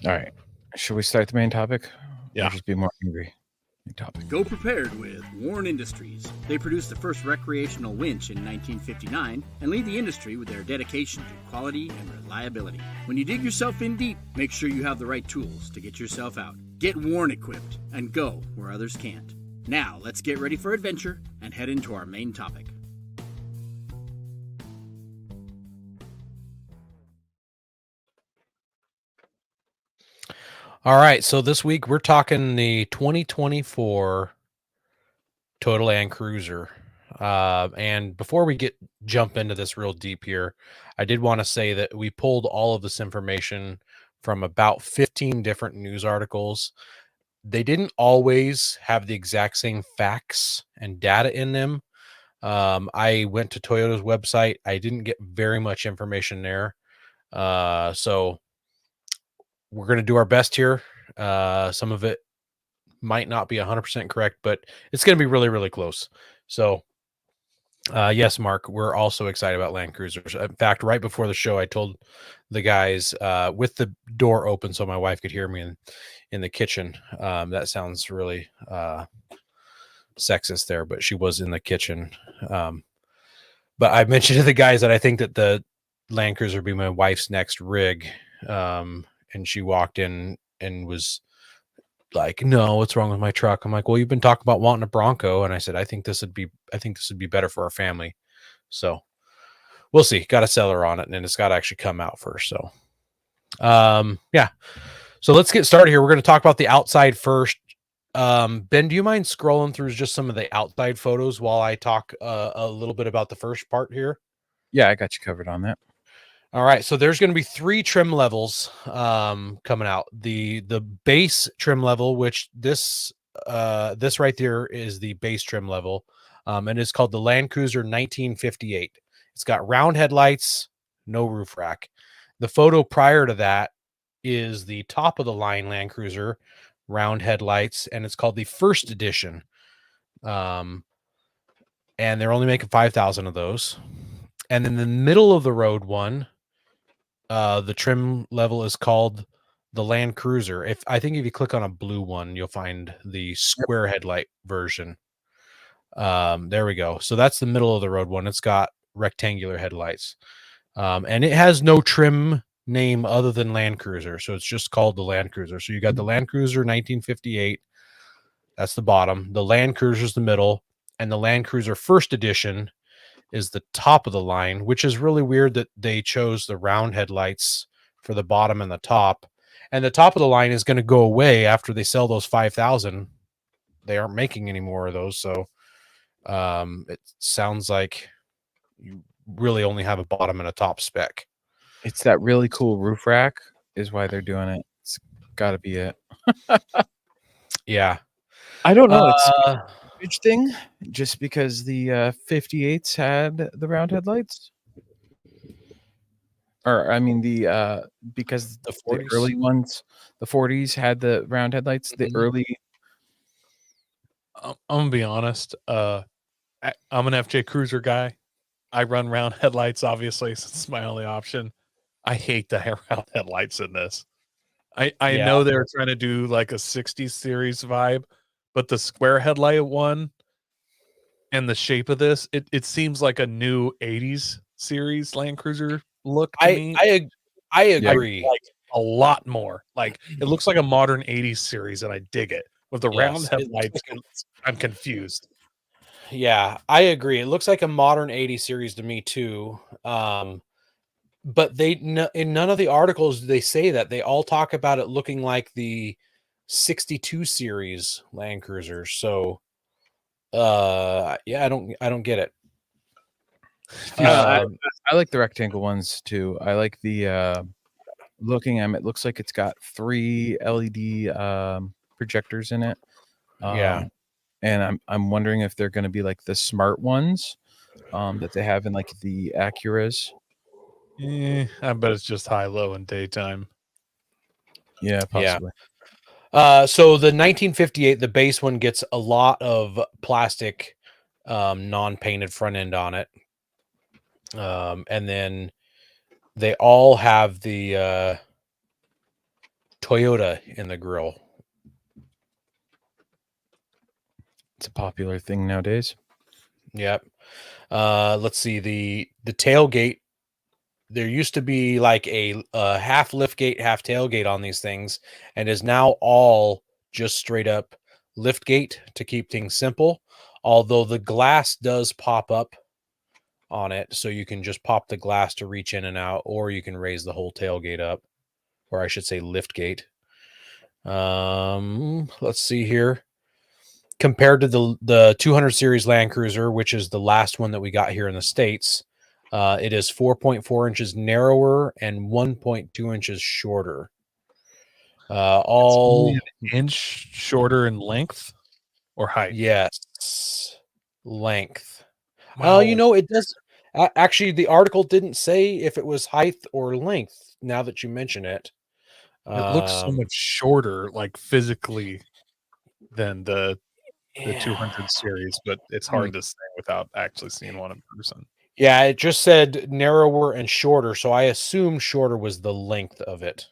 All right. Should we start the main topic? Yeah. Or just be more angry? Main topic. Go prepared with Warren Industries. They produced the first recreational winch in 1959 and lead the industry with their dedication to quality and reliability. When you dig yourself in deep, make sure you have the right tools to get yourself out. Get Warren equipped and go where others can't. Now, let's get ready for adventure and head into our main topic. All right, so this week we're talking the 2024 Toyota Land Cruiser. And before we jump into this real deep here, I did want to say that we pulled all of this information from about 15 different news articles. They didn't always have the exact same facts and data in them, I went to Toyota's website. I didn't get very much information there. So we're going to do our best here. Some of it might not be 100% correct, but it's going to be really, really close. So yes, Mark, we're also excited about Land Cruisers. In fact, right before the show, I told the guys with the door open so my wife could hear me in the kitchen. That sounds really sexist there, but she was in the kitchen. But I mentioned to the guys that I think that the Land Cruiser would be my wife's next rig. And she walked in and was like, "No, what's wrong with my truck?" I'm like, "Well, you've been talking about wanting a Bronco." And I said, I think this would be better for our family. So we'll see. Got a seller on it, and it's got to actually come out first. So yeah. So let's get started here. We're going to talk about the outside first. Ben, do you mind scrolling through just some of the outside photos while I talk a little bit about the first part here? Yeah, I got you covered on that. All right, so there's going to be 3 trim levels coming out. The base trim level, which this right there is the base trim level, and it's called the Land Cruiser 1958. It's got round headlights, no roof rack. The photo prior to that is the top of the line Land Cruiser, round headlights, and it's called the first edition. And they're only making 5,000 of those. And then the middle of the road one, the trim level is called the Land Cruiser. If you click on a blue one, you'll find the square headlight version. There we go. So that's the middle of the road one. It's got rectangular headlights. And it has no trim name other than Land Cruiser. So it's just called the Land Cruiser. So you got the Land Cruiser 1958. That's the bottom. The Land Cruiser is the middle. And the Land Cruiser First Edition is the top of the line, which is really weird that they chose the round headlights for the bottom and the top. And the top of the line is going to go away after they sell those 5,000. They aren't making any more of those. So it sounds like you really only have a bottom and a top spec. It's that really cool roof rack is why they're doing it. It's got to be it. Yeah. I don't know. It's a huge thing just because the 58s had the round headlights. Or I mean because The the 40s? early ones, the 40s had the round headlights. The Mhm. early I'm gonna be honest. I'm an FJ Cruiser guy. I run round headlights, obviously, since it's my only option. I hate the round headlights in this. I Yeah. know they're trying to do like a 60s series vibe, but the square headlight one and the shape of this, it seems like a new 80s series Land Cruiser look to me. I agree. Like a lot more. Like it looks like a modern 80s series, and I dig it. With the round Yes, it looks headlights, I'm confused. Yeah, I agree. It looks like a modern 80s series to me too. But in none of the articles do they say that. They all talk about it looking like the 62 series Land Cruiser. So yeah, I don't get it. I like the rectangle ones too. I like the looking at it looks like it's got 3 LED projectors in it. Yeah. And I'm wondering if they're going to be like the smart ones that they have in like the Acuras. I bet it's just high low in daytime. Yeah, possibly. So the 1958, the base one gets a lot of plastic non-painted front end on it. And then they all have the Toyota in the grill. It's a popular thing nowadays. Yep. Let's see, the tailgate. There used to be like a half lift gate, half tailgate on these things, and is now all just straight up lift gate to keep things simple. Although the glass does pop up on it, so you can just pop the glass to reach in and out, or you can raise the whole tailgate up, or I should say lift gate. Let's see here. Compared to the 200 series Land Cruiser, which is the last one that we got here in the States, it is 4.4 inches narrower and 1.2 inches shorter. All an inch shorter in length or height. Yes, length. Well, it does. Actually, the article didn't say if it was height or length. Now that you mention it, It looks so much shorter, like physically, than the 200 series, but it's hard to say without actually seeing one in person. Yeah, it just said narrower and shorter, so I assume shorter was the length of it.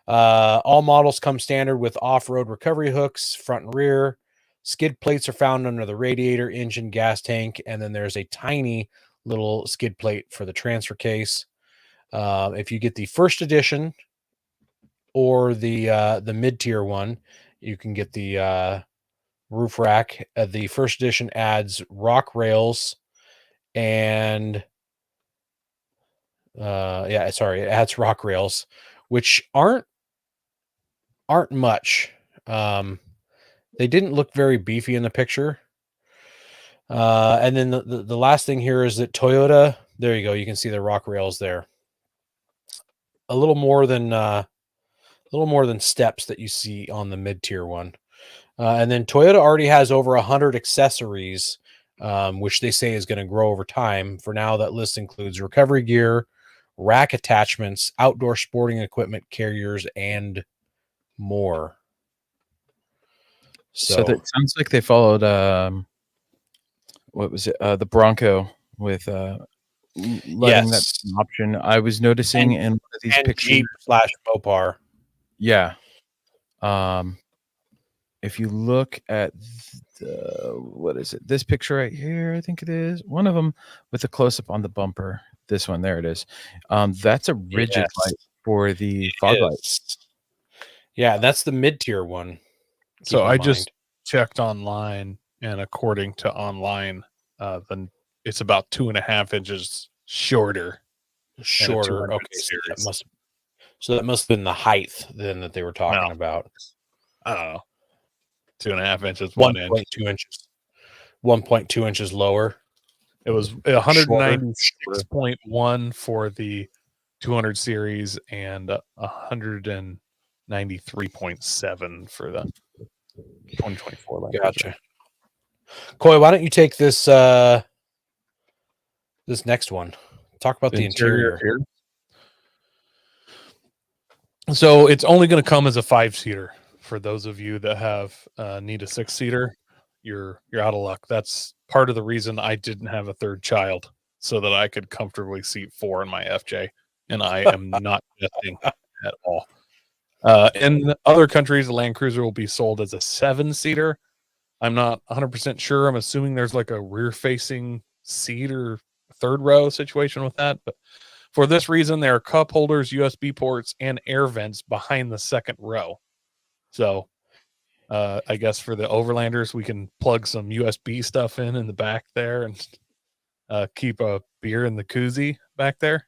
All models come standard with off-road recovery hooks, front and rear. Skid plates are found under the radiator, engine, gas tank, and then there's a tiny little skid plate for the transfer case. If you get the first edition or the mid-tier one, you can get the roof rack. The first edition adds rock rails and it adds rock rails, which aren't much. They didn't look very beefy in the picture. And then the last thing here is that Toyota, there you go, you can see the rock rails there. A little more than steps that you see on the mid-tier one. And then Toyota already has over 100 accessories, which they say is going to grow over time. For now, that list includes recovery gear, rack attachments, outdoor sporting equipment, carriers, and more. So that sounds like they followed what was it? The Bronco with letting that be an option. I was noticing in one of these pictures Jeep/Mopar. Yeah. If you look at what is it? This picture right here, I think it is. One of them with a close up on the bumper. This one, there it is. That's a rigid light for the fog lights. Yeah, that's the mid-tier one. So I just checked online, and according to online, then it's about 2.5 inches shorter. Shorter. Okay, so that must have been the height then that they were talking about. I don't know. 2.5 inches, 1.2 inches. 1.2 inches lower. It was 196.1 for the 200 series and 193.7 for the 2024 Land Gotcha. Cruiser. Coy, why don't you take this this next one? Talk about the interior here. So it's only going to come as a 5-seater. For those of you that have need a 6-seater, you're out of luck. That's part of the reason I didn't have a third child, so that I could comfortably seat 4 in my FJ, and I am not jesting at all. In other countries, the Land Cruiser will be sold as a 7-seater. I'm not 100% sure. I'm assuming there's like a rear-facing seat or third row situation with that, but for this reason, there are cup holders, USB ports, and air vents behind the second row. So I guess for the overlanders, we can plug some USB stuff in the back there and keep a beer in the koozie back there.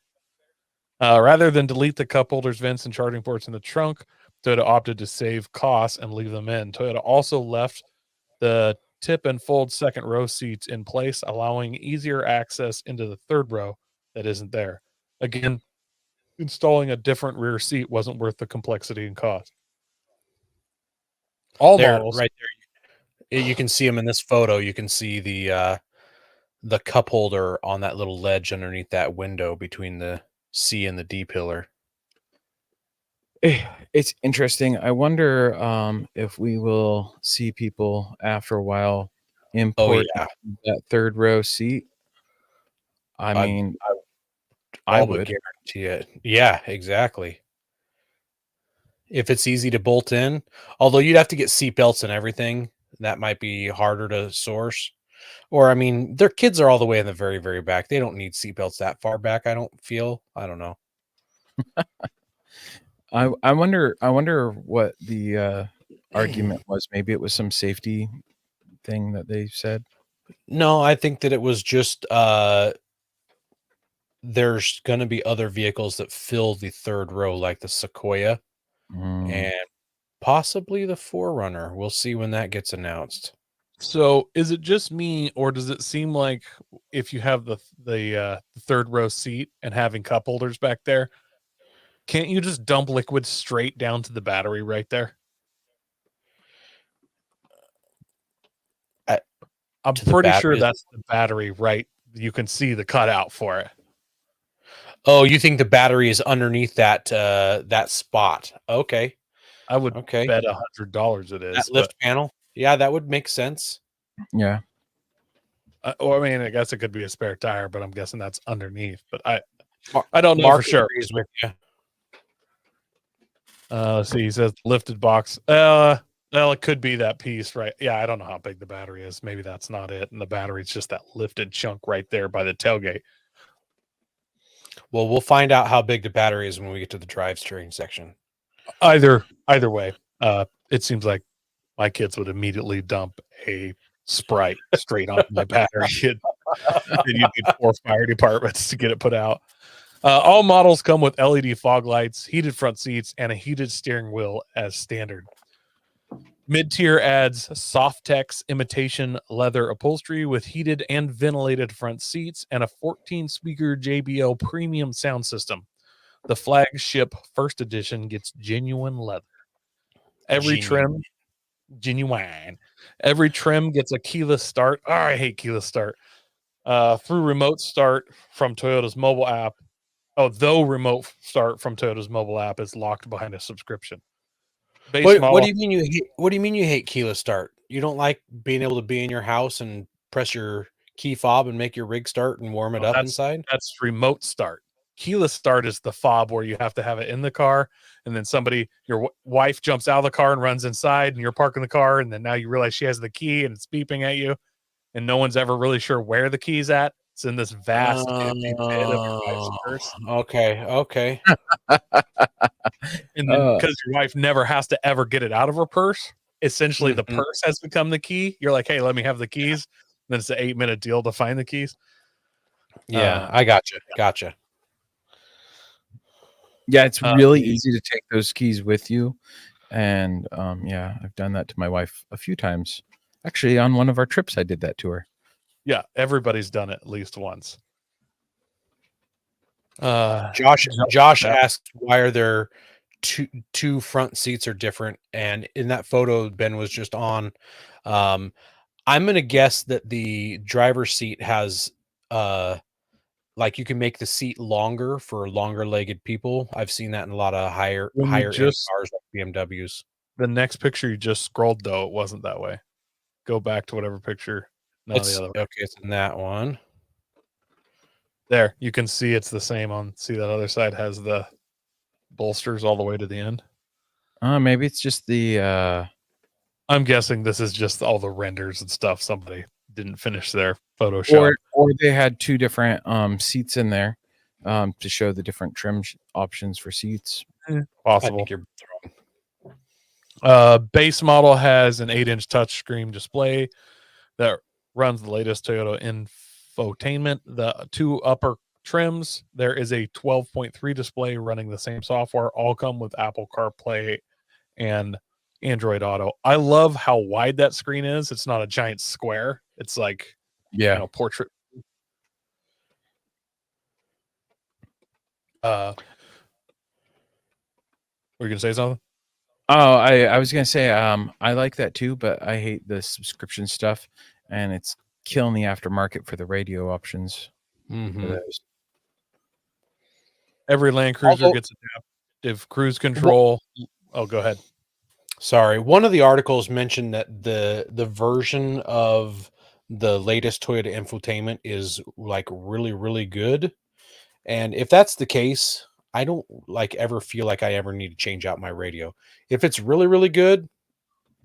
Rather than delete the cup holders, vents, and charging ports in the trunk, Toyota opted to save costs and leave them in. Toyota also left the tip and fold second row seats in place, allowing easier access into the third row that isn't there. Again, installing a different rear seat wasn't worth the complexity and cost. All models, right there. You can see them in this photo. You can see the cup holder on that little ledge underneath that window between the C and the D pillar. It's interesting. I wonder if we will see people after a while import that third row seat. I mean, I would guarantee it. Yeah, exactly. If it's easy to bolt in, although you'd have to get seatbelts and everything, that might be harder to source. Or, I mean, their kids are all the way in the very, very back. They don't need seatbelts that far back. I don't know. I wonder what the argument was. Maybe it was some safety thing that they said. No, I think that it was just there's going to be other vehicles that fill the third row, like the Sequoia and possibly the 4Runner. We'll see when that gets announced. So is it just me, or does it seem like if you have the third row seat and having cup holders back there, can't you just dump liquid straight down to the battery right there? I'm To the pretty sure battery? that's the battery, right? You can see the cutout for it. Oh, you think the battery is underneath that spot? Okay. I would Okay. bet $100 it is. That lift panel? Yeah, that would make sense. Yeah. Or I mean, I guess it could be a spare tire, but I'm guessing that's underneath. But I Mar- don't know Mark for sure. agrees with you. Let's see. He says lifted box. Well, it could be that piece, right? Yeah, I don't know how big the battery is. Maybe that's not it, and the battery's just that lifted chunk right there by the tailgate. Well, we'll find out how big the battery is when we get to the drive steering section. Either way, it seems like my kids would immediately dump a Sprite straight onto my battery. And you need 4 fire departments to get it put out. All models come with LED fog lights, heated front seats, and a heated steering wheel as standard. Mid-tier adds Softex imitation leather upholstery with heated and ventilated front seats and a 14-speaker JBL premium sound system. The flagship first edition gets genuine leather. Every trim gets a keyless start. Oh, I hate keyless start. Through remote start from Toyota's mobile app. Though remote start from Toyota's mobile app is locked behind a subscription. What do you mean you hate? What do you mean you hate keyless start? You don't like being able to be in your house and press your key fob and make your rig start and warm it up inside? That's remote start. Keyless start is the fob where you have to have it in the car, and then your wife jumps out of the car and runs inside, and you're parking the car, and then now you realize she has the key and it's beeping at you, and no one's ever really sure where the key's at. It's in this vast empty pit of your wife's purse. Okay. And then because your wife never has to ever get it out of her purse, essentially the purse has become the key. You're like, hey, let me have the keys. And then it's an 8-minute deal to find the keys. Yeah, I gotcha. Yeah, it's really easy to take those keys with you. And yeah, I've done that to my wife a few times. Actually, on one of our trips, I did that to her. Yeah, everybody's done it at least once. Josh asked why are there two front seats are different, and in that photo Ben was just on, I'm gonna guess that the driver's seat has like you can make the seat longer for longer legged people. I've seen that in a lot of higher end cars like BMWs. The next picture you just scrolled, though, it wasn't that way. Go back to whatever picture. No, the other way. Okay, it's in that one. There, you can see it's the same on. See that other side has the bolsters all the way to the end. Maybe it's just the. I'm guessing this is just all the renders and stuff. Somebody didn't finish their Photoshop, or they had 2 different seats in there to show the different trim options for seats. Possible. I think you're wrong. Base model has an 8-inch touchscreen display that runs the latest Toyota infotainment. The 2 upper trims, there is a 12.3 display running the same software. All come with Apple CarPlay and Android Auto. I love how wide that screen is. It's not a giant square. It's like, portrait. Were you gonna say something? Oh, I was gonna say I like that too, but I hate the subscription stuff, and it's killing the aftermarket for the radio options. Mm-hmm. Every Land Cruiser gets adaptive cruise control. Go ahead. Sorry, one of the articles mentioned that the version of the latest Toyota infotainment is like really, really good. And if that's the case, I don't ever feel like I ever need to change out my radio. If it's really, really good,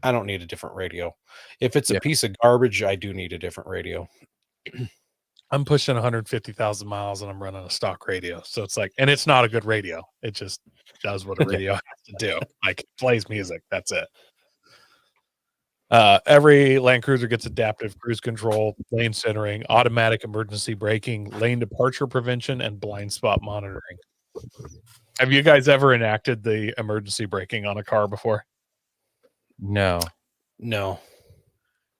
I don't need a different radio. If it's a piece of garbage, I do need a different radio. I'm pushing 150,000 miles and I'm running a stock radio. So it's like, and it's not a good radio. It just does what a radio has to do. Like it plays music. That's it. Every Land Cruiser gets adaptive cruise control, lane centering, automatic emergency braking, lane departure prevention, and blind spot monitoring. Have you guys ever enacted the emergency braking on a car before? No.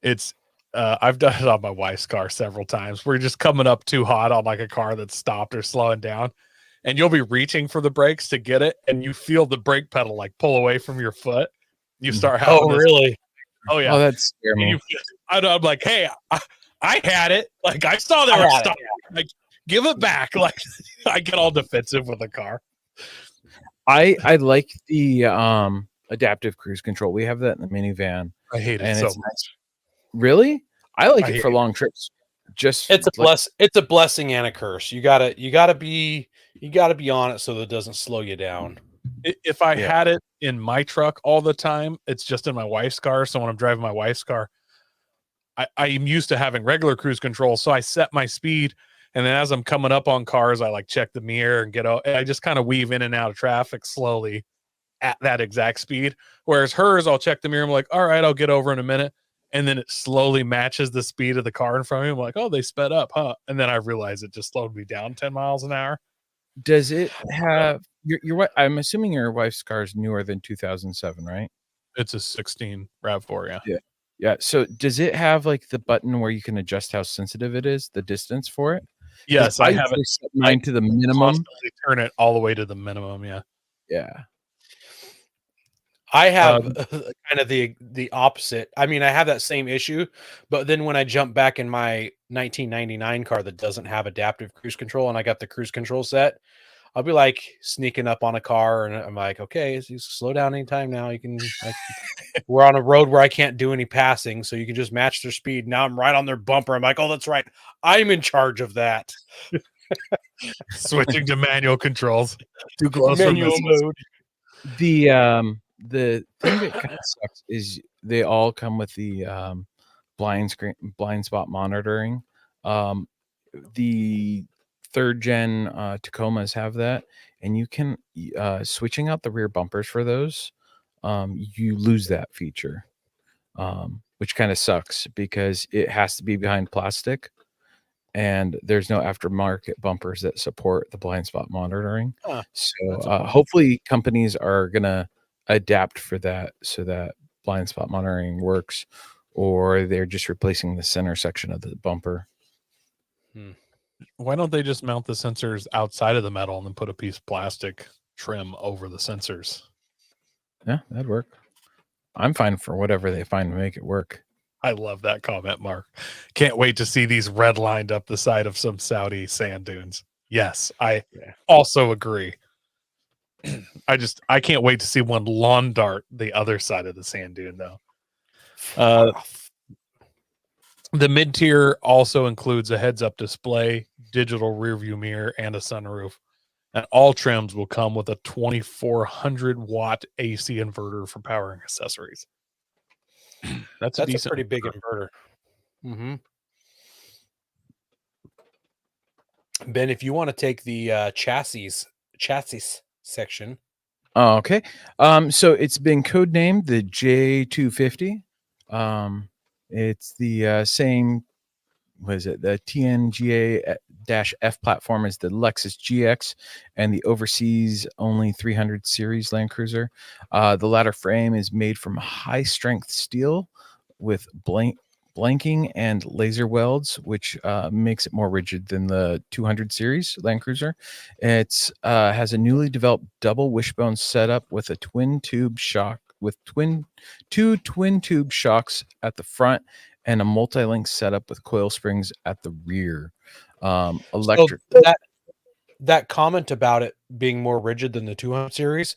It's I've done it on my wife's car several times. We're just coming up too hot on like a car that's stopped or slowing down, and you'll be reaching for the brakes to get it, and you feel the brake pedal like pull away from your foot. You start having really? Oh yeah. Oh, that's scary. I'm like, hey, I had it. Like, I saw there I was had it, stuff. Like, give it back. Like, I get all defensive with the car. I like the adaptive cruise control. We have that in the minivan, I hate it and so it's much. nice. Really, I like I it hate for long trips. Just It's a like, It's a blessing and a curse. You gotta be on it so that it doesn't slow you down. If I Yeah. had it in my truck all the time, it's just in my wife's car. So when I'm driving my wife's car, I'm used to having regular cruise control. So I set my speed. And then as I'm coming up on cars, I like check the mirror and get out. And I just kind of weave in and out of traffic slowly at that exact speed. Whereas hers, I'll check the mirror. I'm like, all right, I'll get over in a minute. And then it slowly matches the speed of the car in front of me. I'm like, oh, they sped up, huh? And then I realize it just slowed me down 10 miles an hour. does it have your wife? I'm assuming your wife's car is newer than 2007, right? It's a 16 RAV4, yeah. Yeah. Yeah. So does it have like the button where you can adjust how sensitive it is, the distance for it? Yes, I have it. usually set mine to the minimum. Constantly turn it all the way to the minimum, yeah. Yeah. I have kind of the opposite. I mean, I have that same issue, but then when I jump back in my 1999 car that doesn't have adaptive cruise control and I got the cruise control set, I'll be like sneaking up on a car and I'm like, okay, so you slow down anytime now. You can, we're on a road where I can't do any passing, so you can just match their speed. Now I'm right on their bumper. I'm like, oh, that's right. I'm in charge of that. Switching to manual controls. Too close Manual for mode. The thing that kind of sucks is they all come with the blind spot monitoring. The third gen Tacomas have that, and you can switching out the rear bumpers for those. You lose that feature, which kind of sucks because it has to be behind plastic, and there's no aftermarket bumpers that support the blind spot monitoring. Huh, so hopefully companies are gonna adapt for that so that blind spot monitoring works, or they're just replacing the center section of the bumper. Why don't they just mount the sensors outside of the metal and then put a piece of plastic trim over the sensors? Yeah, that'd work. I'm fine for whatever they find to make it work. I love that comment, Mark. Can't wait to see these red lined up the side of some Saudi sand dunes. Yes, I also agree. I can't wait to see one lawn dart the other side of the sand dune, though. The mid-tier also includes a heads-up display, digital rearview mirror, and a sunroof. And all trims will come with a 2400-watt AC inverter for powering accessories. That's a pretty big inverter. Mm-hmm. Ben, if you want to take the chassis section. Oh, okay. So it's been codenamed the J250. It's the same, what is it? The TNGA-F platform as the Lexus GX and the overseas only 300 series Land Cruiser. The latter frame is made from high strength steel with blanking and laser welds, which makes it more rigid than the 200 series Land Cruiser. It's has a newly developed double wishbone setup with a twin tube shock with two twin tube shocks at the front and a multi-link setup with coil springs at the rear. Electric. So that comment about it being more rigid than the 200 series,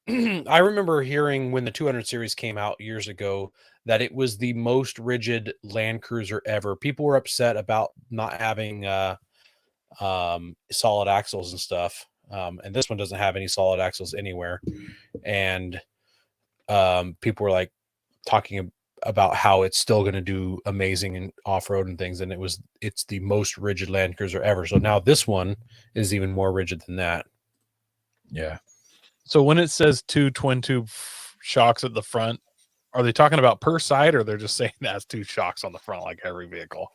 I remember hearing when the 200 series came out years ago that it was the most rigid Land Cruiser ever. People were upset about not having solid axles and stuff. And this one doesn't have any solid axles anywhere. And people were like talking about how it's still going to do amazing in off-road and things. And it's the most rigid Land Cruiser ever. So now this one is even more rigid than that. Yeah. So when it says two twin tube shocks at the front, are they talking about per side, or they're just saying it has two shocks on the front like every vehicle?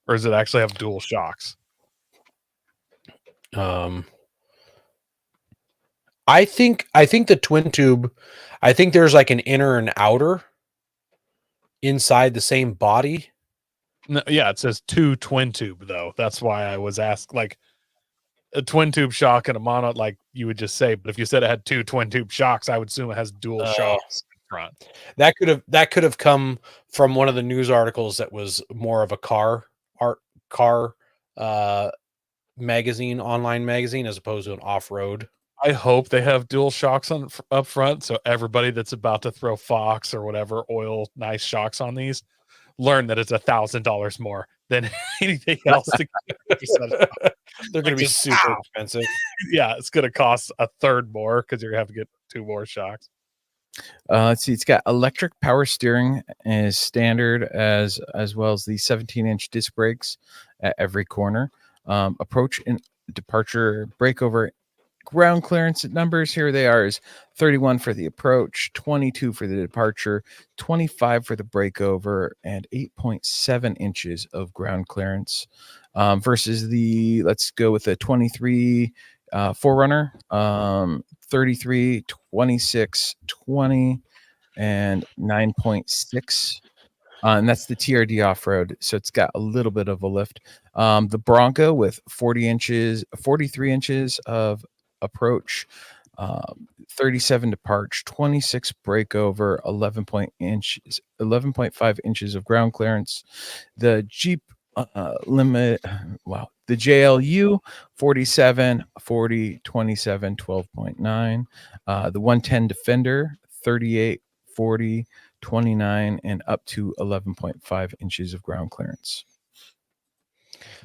Or does it actually have dual shocks? I think the twin tube, I think there's like an inner and outer inside the same body. No, yeah, it says two twin tube though. That's why I was asked, like a twin tube shock and a mono, like you would just say, but if you said it had two twin tube shocks, I would assume it has dual shocks front. That could have come from one of the news articles that was more of a car magazine, online magazine, as opposed to an off-road. I hope they have dual shocks up front, so everybody that's about to throw Fox or whatever oil nice shocks on these learn that it's $1,000 more than anything else. They're going to be super expensive. Yeah, it's going to cost a third more because you're going to have to get 2 more shocks. Let's see. It's got electric power steering as standard, as well as the 17-inch disc brakes at every corner. Approach and departure breakover ground clearance numbers. Here they are: is 31 for the approach, 22 for the departure, 25 for the breakover, and 8.7 inches of ground clearance. Versus the, let's go with the 23 Forerunner, 33, 26, 20, and 9.6. And that's the TRD off-road, so it's got a little bit of a lift. The Bronco with 43 inches of approach, 37 departure, 26 breakover, 11.5 inches of ground clearance. The Jeep the JLU 47, 40, 27, 12.9. The 110 Defender 38, 40, 29, and up to 11.5 inches of ground clearance.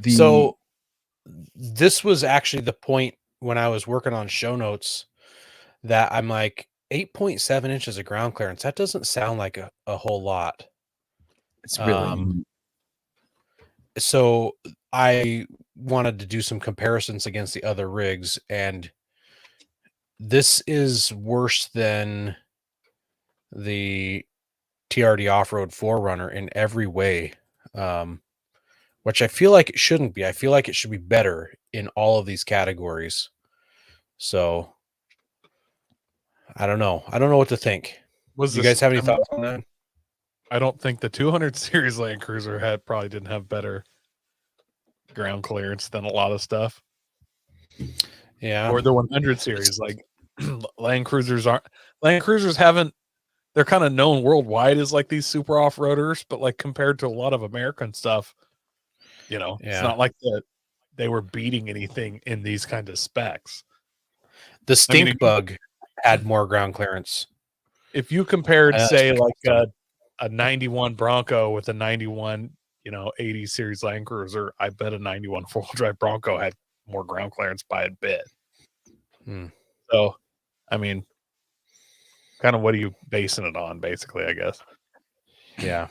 So this was actually the point when I was working on show notes that I'm like, 8.7 inches of ground clearance. That doesn't sound like a whole lot. It's really so I wanted to do some comparisons against the other rigs, and this is worse than the TRD off-road Forerunner in every way, which I feel like it shouldn't be. I feel like it should be better in all of these categories. So I don't know. I don't know what to think. Do you guys have any thoughts on that? I don't think the 200 series Land Cruiser probably didn't have better ground clearance than a lot of stuff. Yeah. Or the 100 series, like Land Cruisers haven't, they're kind of known worldwide as like these super off-roaders, but like compared to a lot of American stuff, it's not like they were beating anything in these kind of specs. The Stink Bug had more ground clearance. If you compared, say, like a 91 Bronco with a 91, 80 series Land Cruiser, I bet a 91 four-wheel drive Bronco had more ground clearance by a bit. So, I mean, kind of what are you basing it on, basically, I guess. Yeah.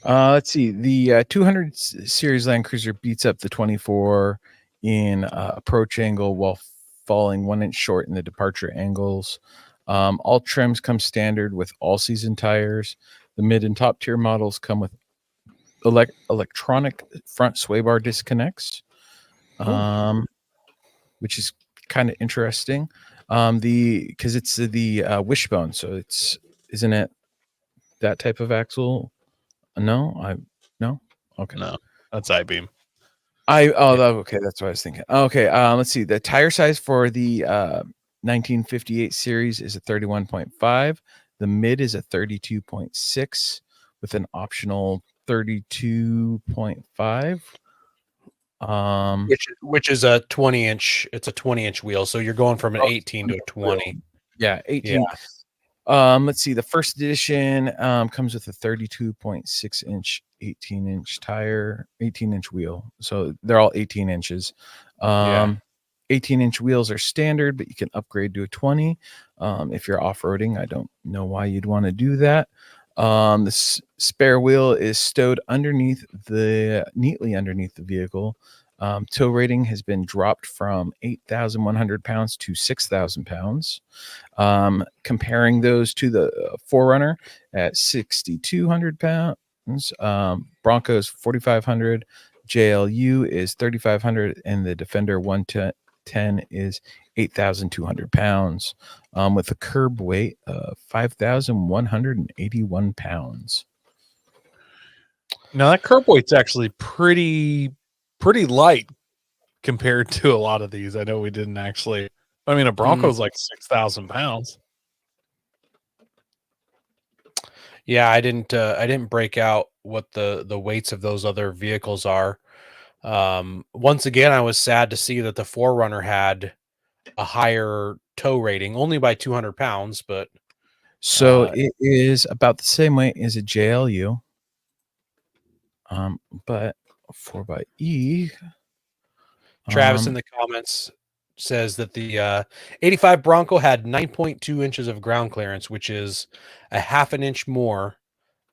Let's see. The 200 series Land Cruiser beats up the 24 in approach angle while falling 1 inch short in the departure angles. All trims come standard with all-season tires. The mid and top tier models come with electronic front sway bar disconnects, which is kind of interesting. Because it's the wishbone, so isn't it that type of axle? No. Okay. No, that's I-beam. Okay, that's what I was thinking. Okay, let's see. The tire size for the 1958 series is a 31.5. The mid is a 32.6 with an optional 32.5. Which is a 20-inch. It's a 20-inch wheel, so you're going from an 18 to a 20. Yeah, 18. Yeah. Let's see. The first edition comes with a 32.6 inch, 18-inch tire, 18-inch wheel. So they're all 18 inches. 18-inch wheels are standard, but you can upgrade to a 20 if you're off-roading. I don't know why you'd want to do that. The spare wheel is stowed neatly underneath the vehicle. Tow rating has been dropped from 8,100 pounds to 6,000 pounds. Comparing those to the Forerunner at 6,200 pounds, Bronco's 4,500, JLU is 3,500, and the Defender 110 is 8,200 pounds, with a curb weight of 5,181 pounds. Now that curb weight's actually pretty light compared to a lot of these. I know we didn't actually. I mean, a Bronco's like 6,000 pounds. Yeah, I didn't break out what the weights of those other vehicles are. Once again, I was sad to see that the Forerunner had a higher tow rating, only by 200 pounds, but So it is about the same weight as a JLU. But 4xe. Travis in the comments says that the 85 Bronco had 9.2 inches of ground clearance, which is a half an inch more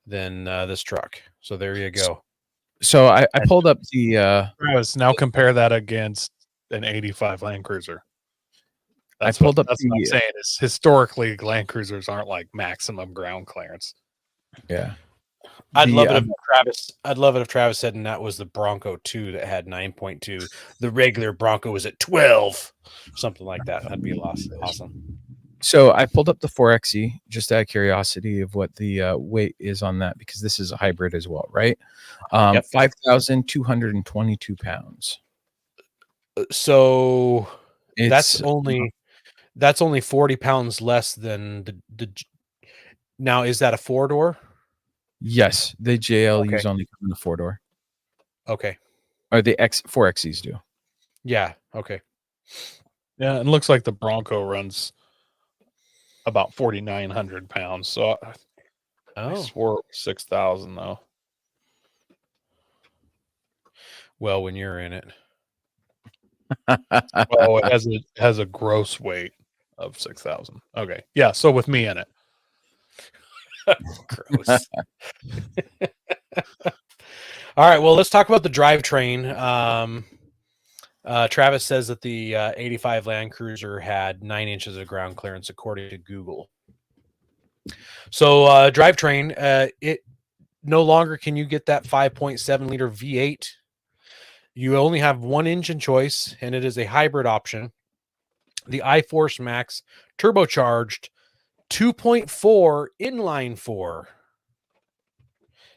than this truck. So there you go. So I pulled up the Travis, now compare that against an 85 Land Cruiser. I pulled up that's what I'm saying is historically Land Cruisers aren't like maximum ground clearance. Yeah. I'd love it if Travis said and that was the Bronco 2 that had 9.2. The regular Bronco was at 12. Something like that. That'd be awesome. So I pulled up the 4xe just out of curiosity of what the weight is on that, because this is a hybrid as well, right? Yep. 5,222 pounds. So It's that's only 40 pounds less than the now. Is that a 4-door? Yes, the JLUs Okay. only come in a 4-door. Okay. Or the 4xes do. Yeah. Okay. Yeah, and it looks like the Bronco runs about 4,900 pounds. So I swore it was 6,000 though. Well, when you're in it. Well, it has a gross weight of 6,000. Okay. Yeah, so with me in it. Gross. All right, well, let's talk about the drivetrain. Travis says that the 85 Land Cruiser had 9 inches of ground clearance, according to Google. So drivetrain, it no longer can you get that 5.7 liter V8. You only have one engine choice, and it is a hybrid option. The iForce Max turbocharged 2.4 inline 4.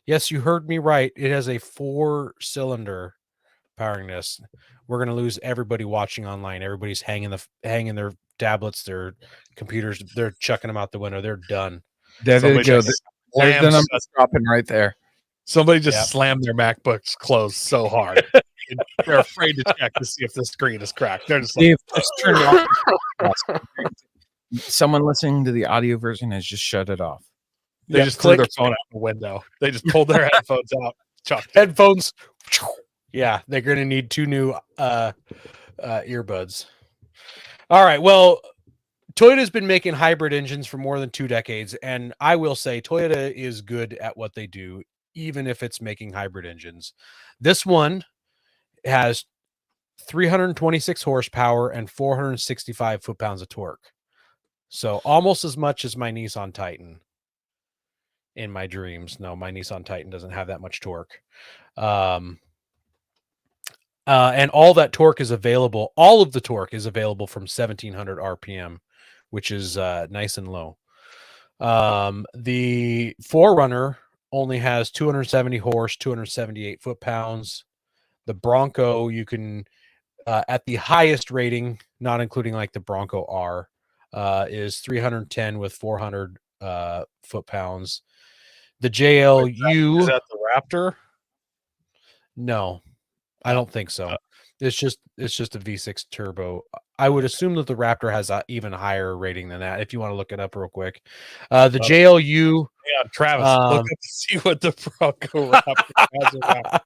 Yes, you heard me right. It has a 4-cylinder powering this. We're going to lose everybody watching online. Everybody's hanging their tablets, their computers. They're chucking them out the window. They're done. There they go. There's the numbers dropping right there. Somebody just slammed their MacBooks closed so hard. They're afraid to check to see if the screen is cracked. They're just like, just turned it off. Someone listening to the audio version has just shut it off. They just threw their phone out the window. They just pulled their headphones out. Headphones. Yeah, they're going to need 2 new earbuds. All right. Well, Toyota's been making hybrid engines for more than 2 decades, and I will say Toyota is good at what they do, even if it's making hybrid engines. This one has 326 horsepower and 465 foot-pounds of torque. So almost as much as my Nissan Titan in my dreams. No, my Nissan Titan doesn't have that much torque. And all that torque is available. All of the torque is available from 1,700 RPM, which is nice and low. The Forerunner only has 270 horse, 278 foot-pounds. The Bronco, you can, at the highest rating, not including like the Bronco R, is 310 with 400 foot-pounds. The JLU... Is that the Raptor? No, I don't think so. It's just a V6 turbo. I would assume that the Raptor has an even higher rating than that. If you want to look it up real quick, the JLU. Yeah, Travis, look up to see what the Bronco Raptor has.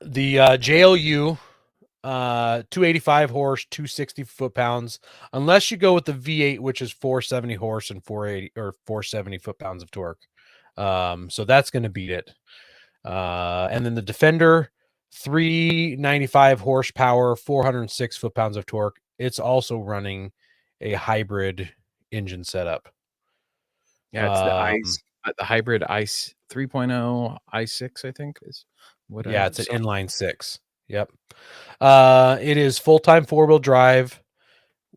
The JLU, 285 horse, 260 foot-pounds. Unless you go with the V8, which is 470 horse and 480 or 470 foot-pounds of torque. So that's going to beat it. And then the Defender, 395 horsepower, 406 foot-pounds of torque. It's also running a hybrid engine setup. Yeah, it's the ICE, the hybrid ICE 3.0 i6, I think is what. Yeah, it's an inline 6. Yep. It is full-time 4-wheel drive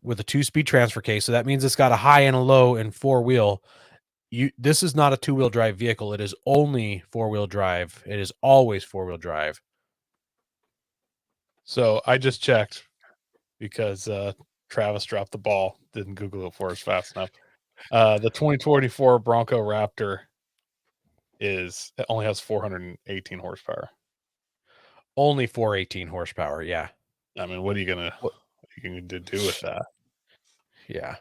with a 2-speed transfer case. So that means it's got a high and a low and 4-wheel. This is not a 2-wheel drive vehicle. It is only 4-wheel drive. It is always 4-wheel drive. So I just checked because Travis dropped the ball. Didn't Google it for us fast enough. The 2024 Bronco Raptor it only has 418 horsepower. Only 418 horsepower. Yeah. I mean, what are you gonna do with that? Yeah.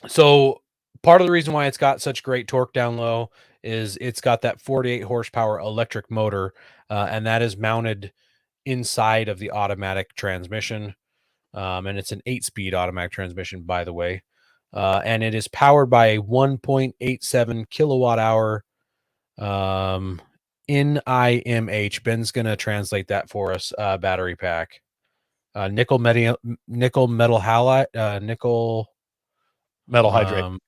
So part of the reason why it's got such great torque down low is it's got that 48 horsepower electric motor, and that is mounted inside of the automatic transmission. And it's an 8-speed automatic transmission, by the way. And it is powered by a 1.87 kilowatt hour NIMH. Ben's going to translate that for us. Battery pack. Nickel metal halide, nickel Metal hydrate.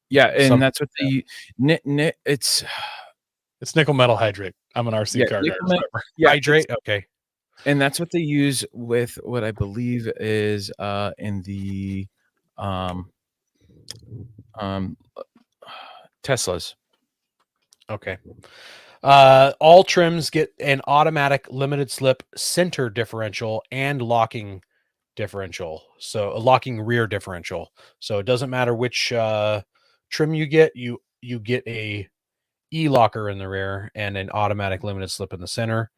Yeah, and Some- that's what it's It's nickel metal hydrate. I'm an RC car guy. nickel me- Remember? yeah, hydrate. Okay. and that's what they use with what I believe is in the Teslas. Okay. All trims get an automatic limited slip center differential and locking differential. So a locking rear differential. So it doesn't matter which trim you get, you get a e-locker in the rear and an automatic limited slip in the center.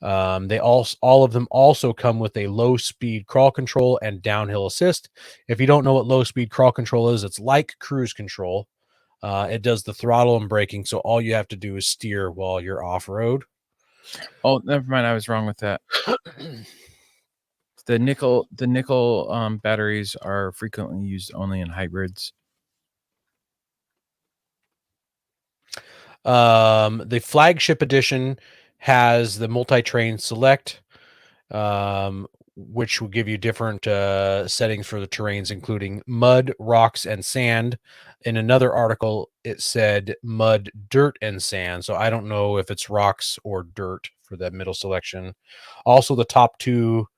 They all of them also come with a low speed crawl control and downhill assist. If you don't know what low speed crawl control is, it's like cruise control. It does the throttle and braking, so all you have to do is steer while you're off road. Oh, never mind. I was wrong with that. The nickel batteries are frequently used only in hybrids. The flagship edition has the multi-train select, which will give you different settings for the terrains, including mud, rocks, and sand. In another article, it said mud, dirt, and sand. So I don't know if it's rocks or dirt for that middle selection. Also, the top two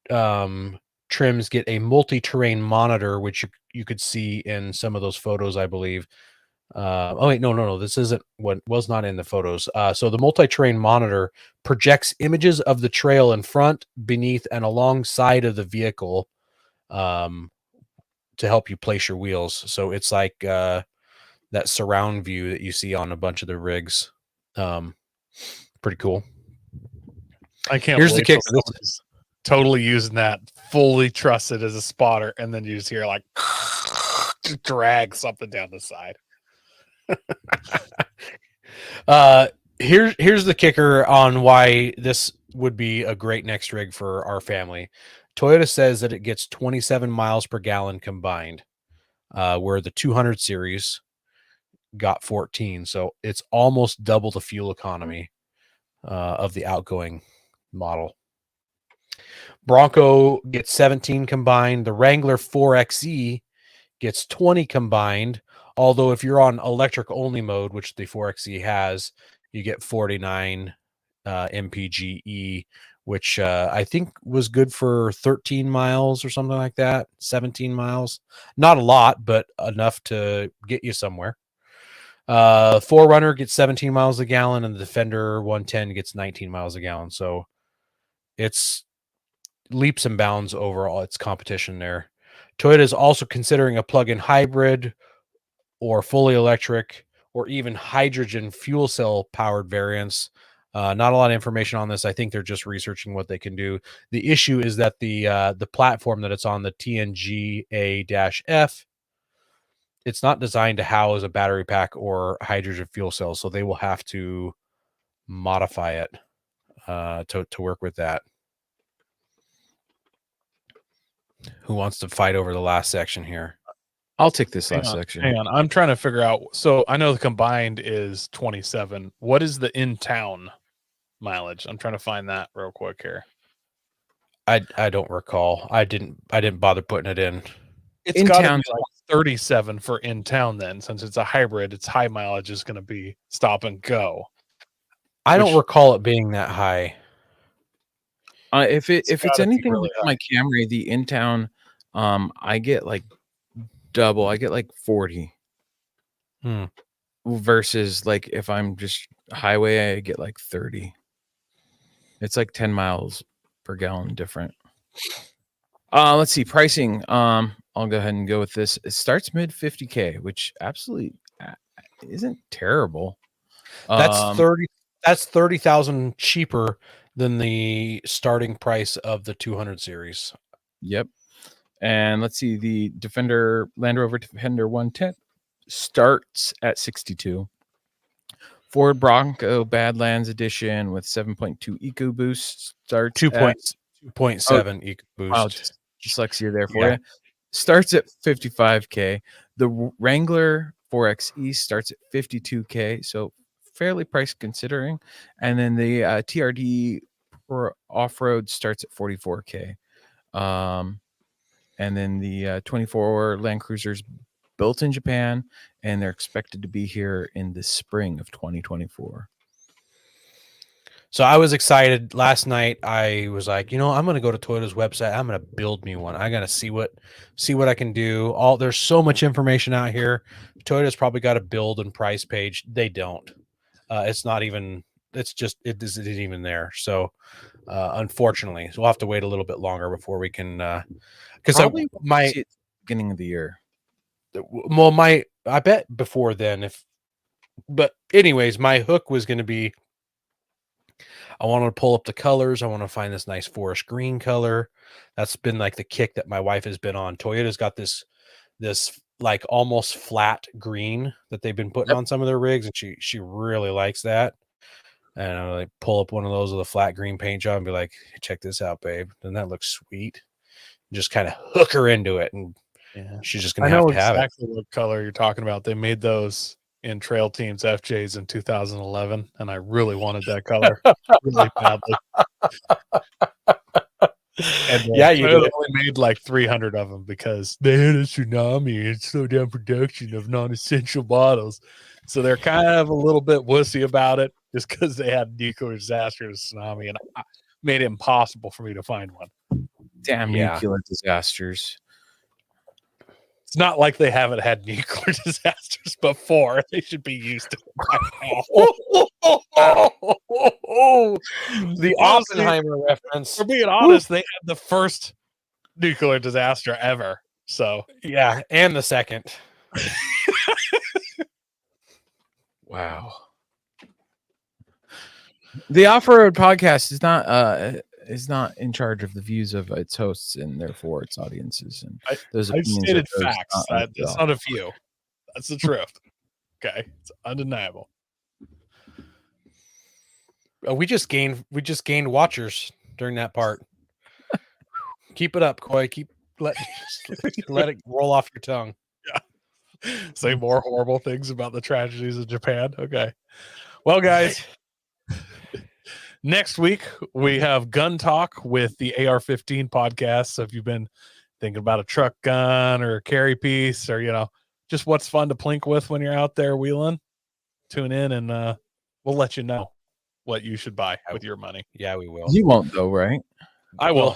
trims get a multi-terrain monitor, which you could see in some of those photos, I believe. Oh wait, no. This isn't what was not in the photos. So the multi-terrain monitor projects images of the trail in front, beneath, and alongside of the vehicle, to help you place your wheels. So it's like that surround view that you see on a bunch of the rigs. Pretty cool. I can't. Here's the wait kicker. till somebody's totally using that, fully trusted as a spotter, and then you just hear like just drag something down the side. Here's the kicker on why this would be a great next rig for our family. Toyota says that it gets 27 miles per gallon combined, where the 200 series got 14. So it's almost double the fuel economy of the outgoing model. Bronco gets 17 combined. The Wrangler 4xe gets 20 combined. Although if you're on electric only mode, which the 4xe has, you get 49 mpge, which I think was good for 13 miles or something like that. 17 miles. Not a lot, but enough to get you somewhere. 4Runner gets 17 miles a gallon, and the Defender 110 gets 19 miles a gallon. So it's leaps and bounds over all its competition there. Toyota is also considering a plug-in hybrid or fully electric or even hydrogen fuel cell powered variants. Not a lot of information on this. I think they're just researching what they can do. The issue is that the platform that it's on, the TNGA-F, it's not designed to house a battery pack or hydrogen fuel cells, so they will have to modify it to work with that. Who wants to fight over the last section here? I'll take this last section. Hang on. I'm trying to figure out. So I know the combined is 27. What is the in-town mileage? I'm trying to find that real quick here. I don't recall. I didn't bother putting it in. It's got to be like 37 for in-town then, since it's a hybrid. Its high mileage is going to be stop and go. I don't recall it being that high. If it's anything really like my Camry, the in-town, I get like double. I get like 40. Versus like if I'm just highway, I get like 30. It's like 10 miles per gallon different. Let's see pricing. I'll go ahead and go with this. It starts mid 50K, which absolutely isn't terrible. That's 30,000 cheaper than the starting price of the 200 series. Yep. And let's see, the Land Rover Defender 110 starts at 62. Ford Bronco Badlands Edition with 7.2 EcoBoost starts 2.7 EcoBoost. Wow, dyslexia there for you. Starts at 55K. The Wrangler 4XE starts at 52K, so fairly price considering. And then the TRD off-road starts at 44K. And then the 24 Land Cruisers built in Japan, and they're expected to be here in the spring of 2024. So I was excited last night. I was like, I'm going to go to Toyota's website. I'm going to build me one. I got to see what I can do. There's so much information out here. Toyota's probably got a build and price page. They don't. It's not even. It's just it isn't even there. So unfortunately, so we'll have to wait a little bit longer before we can. Because my beginning of the year. Well, I bet before then. But anyways, my hook was going to be. I want to pull up the colors. I want to find this nice forest green color. That's been like the kick that my wife has been on. Toyota's got this like almost flat green that they've been putting on some of their rigs, and she really likes that. And I like pull up one of those with a flat green paint job and be like, hey, check this out, babe. Doesn't that look sweet? Just kind of hook her into it, and she's just gonna have to have it. I know exactly what color you're talking about. They made those in Trail Teams FJs in 2011, and I really wanted that color really badly. And you only made like 300 of them because they had a tsunami and slowed down production of non-essential bottles. So they're kind of a little bit wussy about it just because they had nuclear disaster and tsunami, and it made it impossible for me to find one. Damn nuclear disasters. It's not like they haven't had nuclear disasters before. They should be used to it. The Oppenheimer reference. For being honest, they had the first nuclear disaster ever. So yeah, and the second. Wow. The Off-Road Podcast is not in charge of the views of its hosts and therefore its audiences. And those I've stated facts. That's not a view. That's the truth. Okay, it's undeniable. We just gained watchers during that part. Keep it up, Coy. Let it roll off your tongue. Yeah. Say more horrible things about the tragedies of Japan. Okay. Well, guys. Next week, we have Gun Talk with the AR-15 podcast. So if you've been thinking about a truck gun or a carry piece or, just what's fun to plink with when you're out there wheeling, tune in and we'll let you know what you should buy with your money. Yeah, we will. You won't though, right? I will.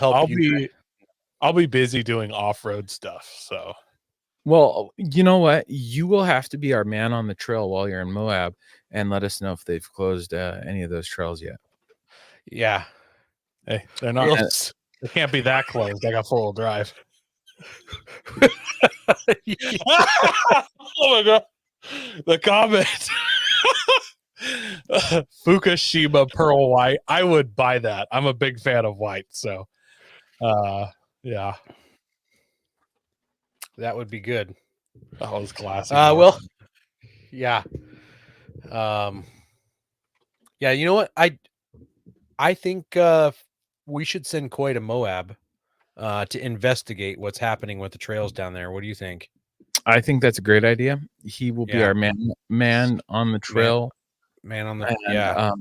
I'll be busy doing off-road stuff. So, well, you know what? You will have to be our man on the trail while you're in Moab and let us know if they've closed any of those trails yet. Yeah. Hey, they're not. They can't be that close. I got 4-wheel drive. Oh my god! The comment. Fukushima Pearl White. I would buy that. I'm a big fan of white. So, yeah, that would be good. That was classic. Well, yeah. Yeah. You know what? I think we should send Coy to Moab to investigate what's happening with the trails down there. What do you think? I think that's a great idea. He will be our man on the trail. Man on the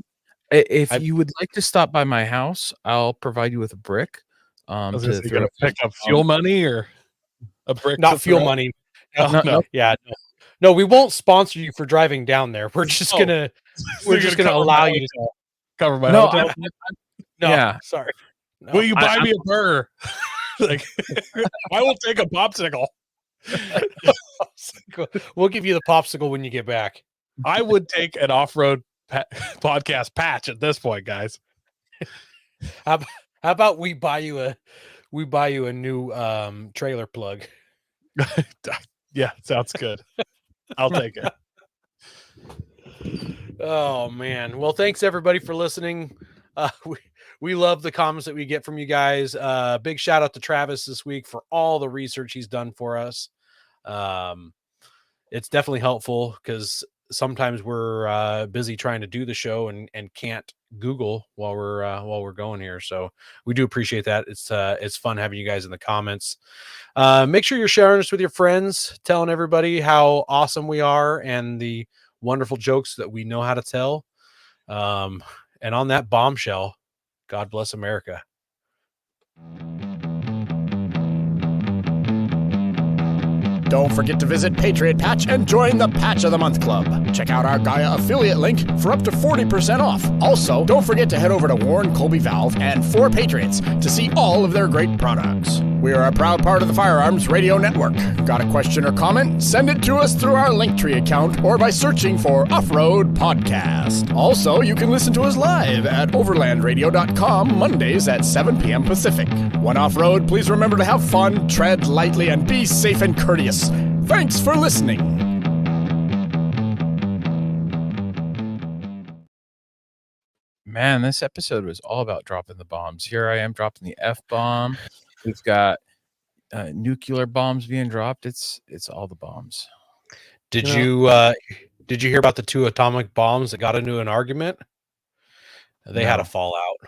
if you would like to stop by my house, I'll provide you with a brick. To throw pick up fuel money or a brick? Not fuel money. No. Yeah. No, we won't sponsor you for driving down there. We're just gonna allow you to cover my hotel. No, yeah. Sorry. No, will you buy me a burger? Like, I will take a popsicle. We'll give you the popsicle when you get back. I would take an off-road podcast patch at this point, guys. How How about we buy you a new trailer plug? Yeah, sounds good. I'll take it. Oh man. Well, thanks everybody for listening. We love the comments that we get from you guys. Big shout out to Travis this week for all the research he's done for us. It's definitely helpful because sometimes we're busy trying to do the show and can't Google while we're going here. So we do appreciate that. It's fun having you guys in the comments. Make sure you're sharing us with your friends, telling everybody how awesome we are and the wonderful jokes that we know how to tell. And on that bombshell, God bless America. Don't forget to visit Patriot Patch and join the Patch of the Month Club. Check out our Gaia affiliate link for up to 40% off. Also, don't forget to head over to Warren Colby Valve and 4 Patriots to see all of their great products. We are a proud part of the Firearms Radio Network. Got a question or comment? Send it to us through our Linktree account or by searching for Off-Road Podcast. Also, you can listen to us live at overlandradio.com Mondays at 7 p.m. Pacific. When off-road, please remember to have fun, tread lightly, and be safe and courteous. Thanks for listening. Man, this episode was all about dropping the bombs. Here I am dropping the F-bomb. We've got nuclear bombs being dropped. It's all the bombs. Did you hear about the 2 atomic bombs that got into an argument? They had a fallout.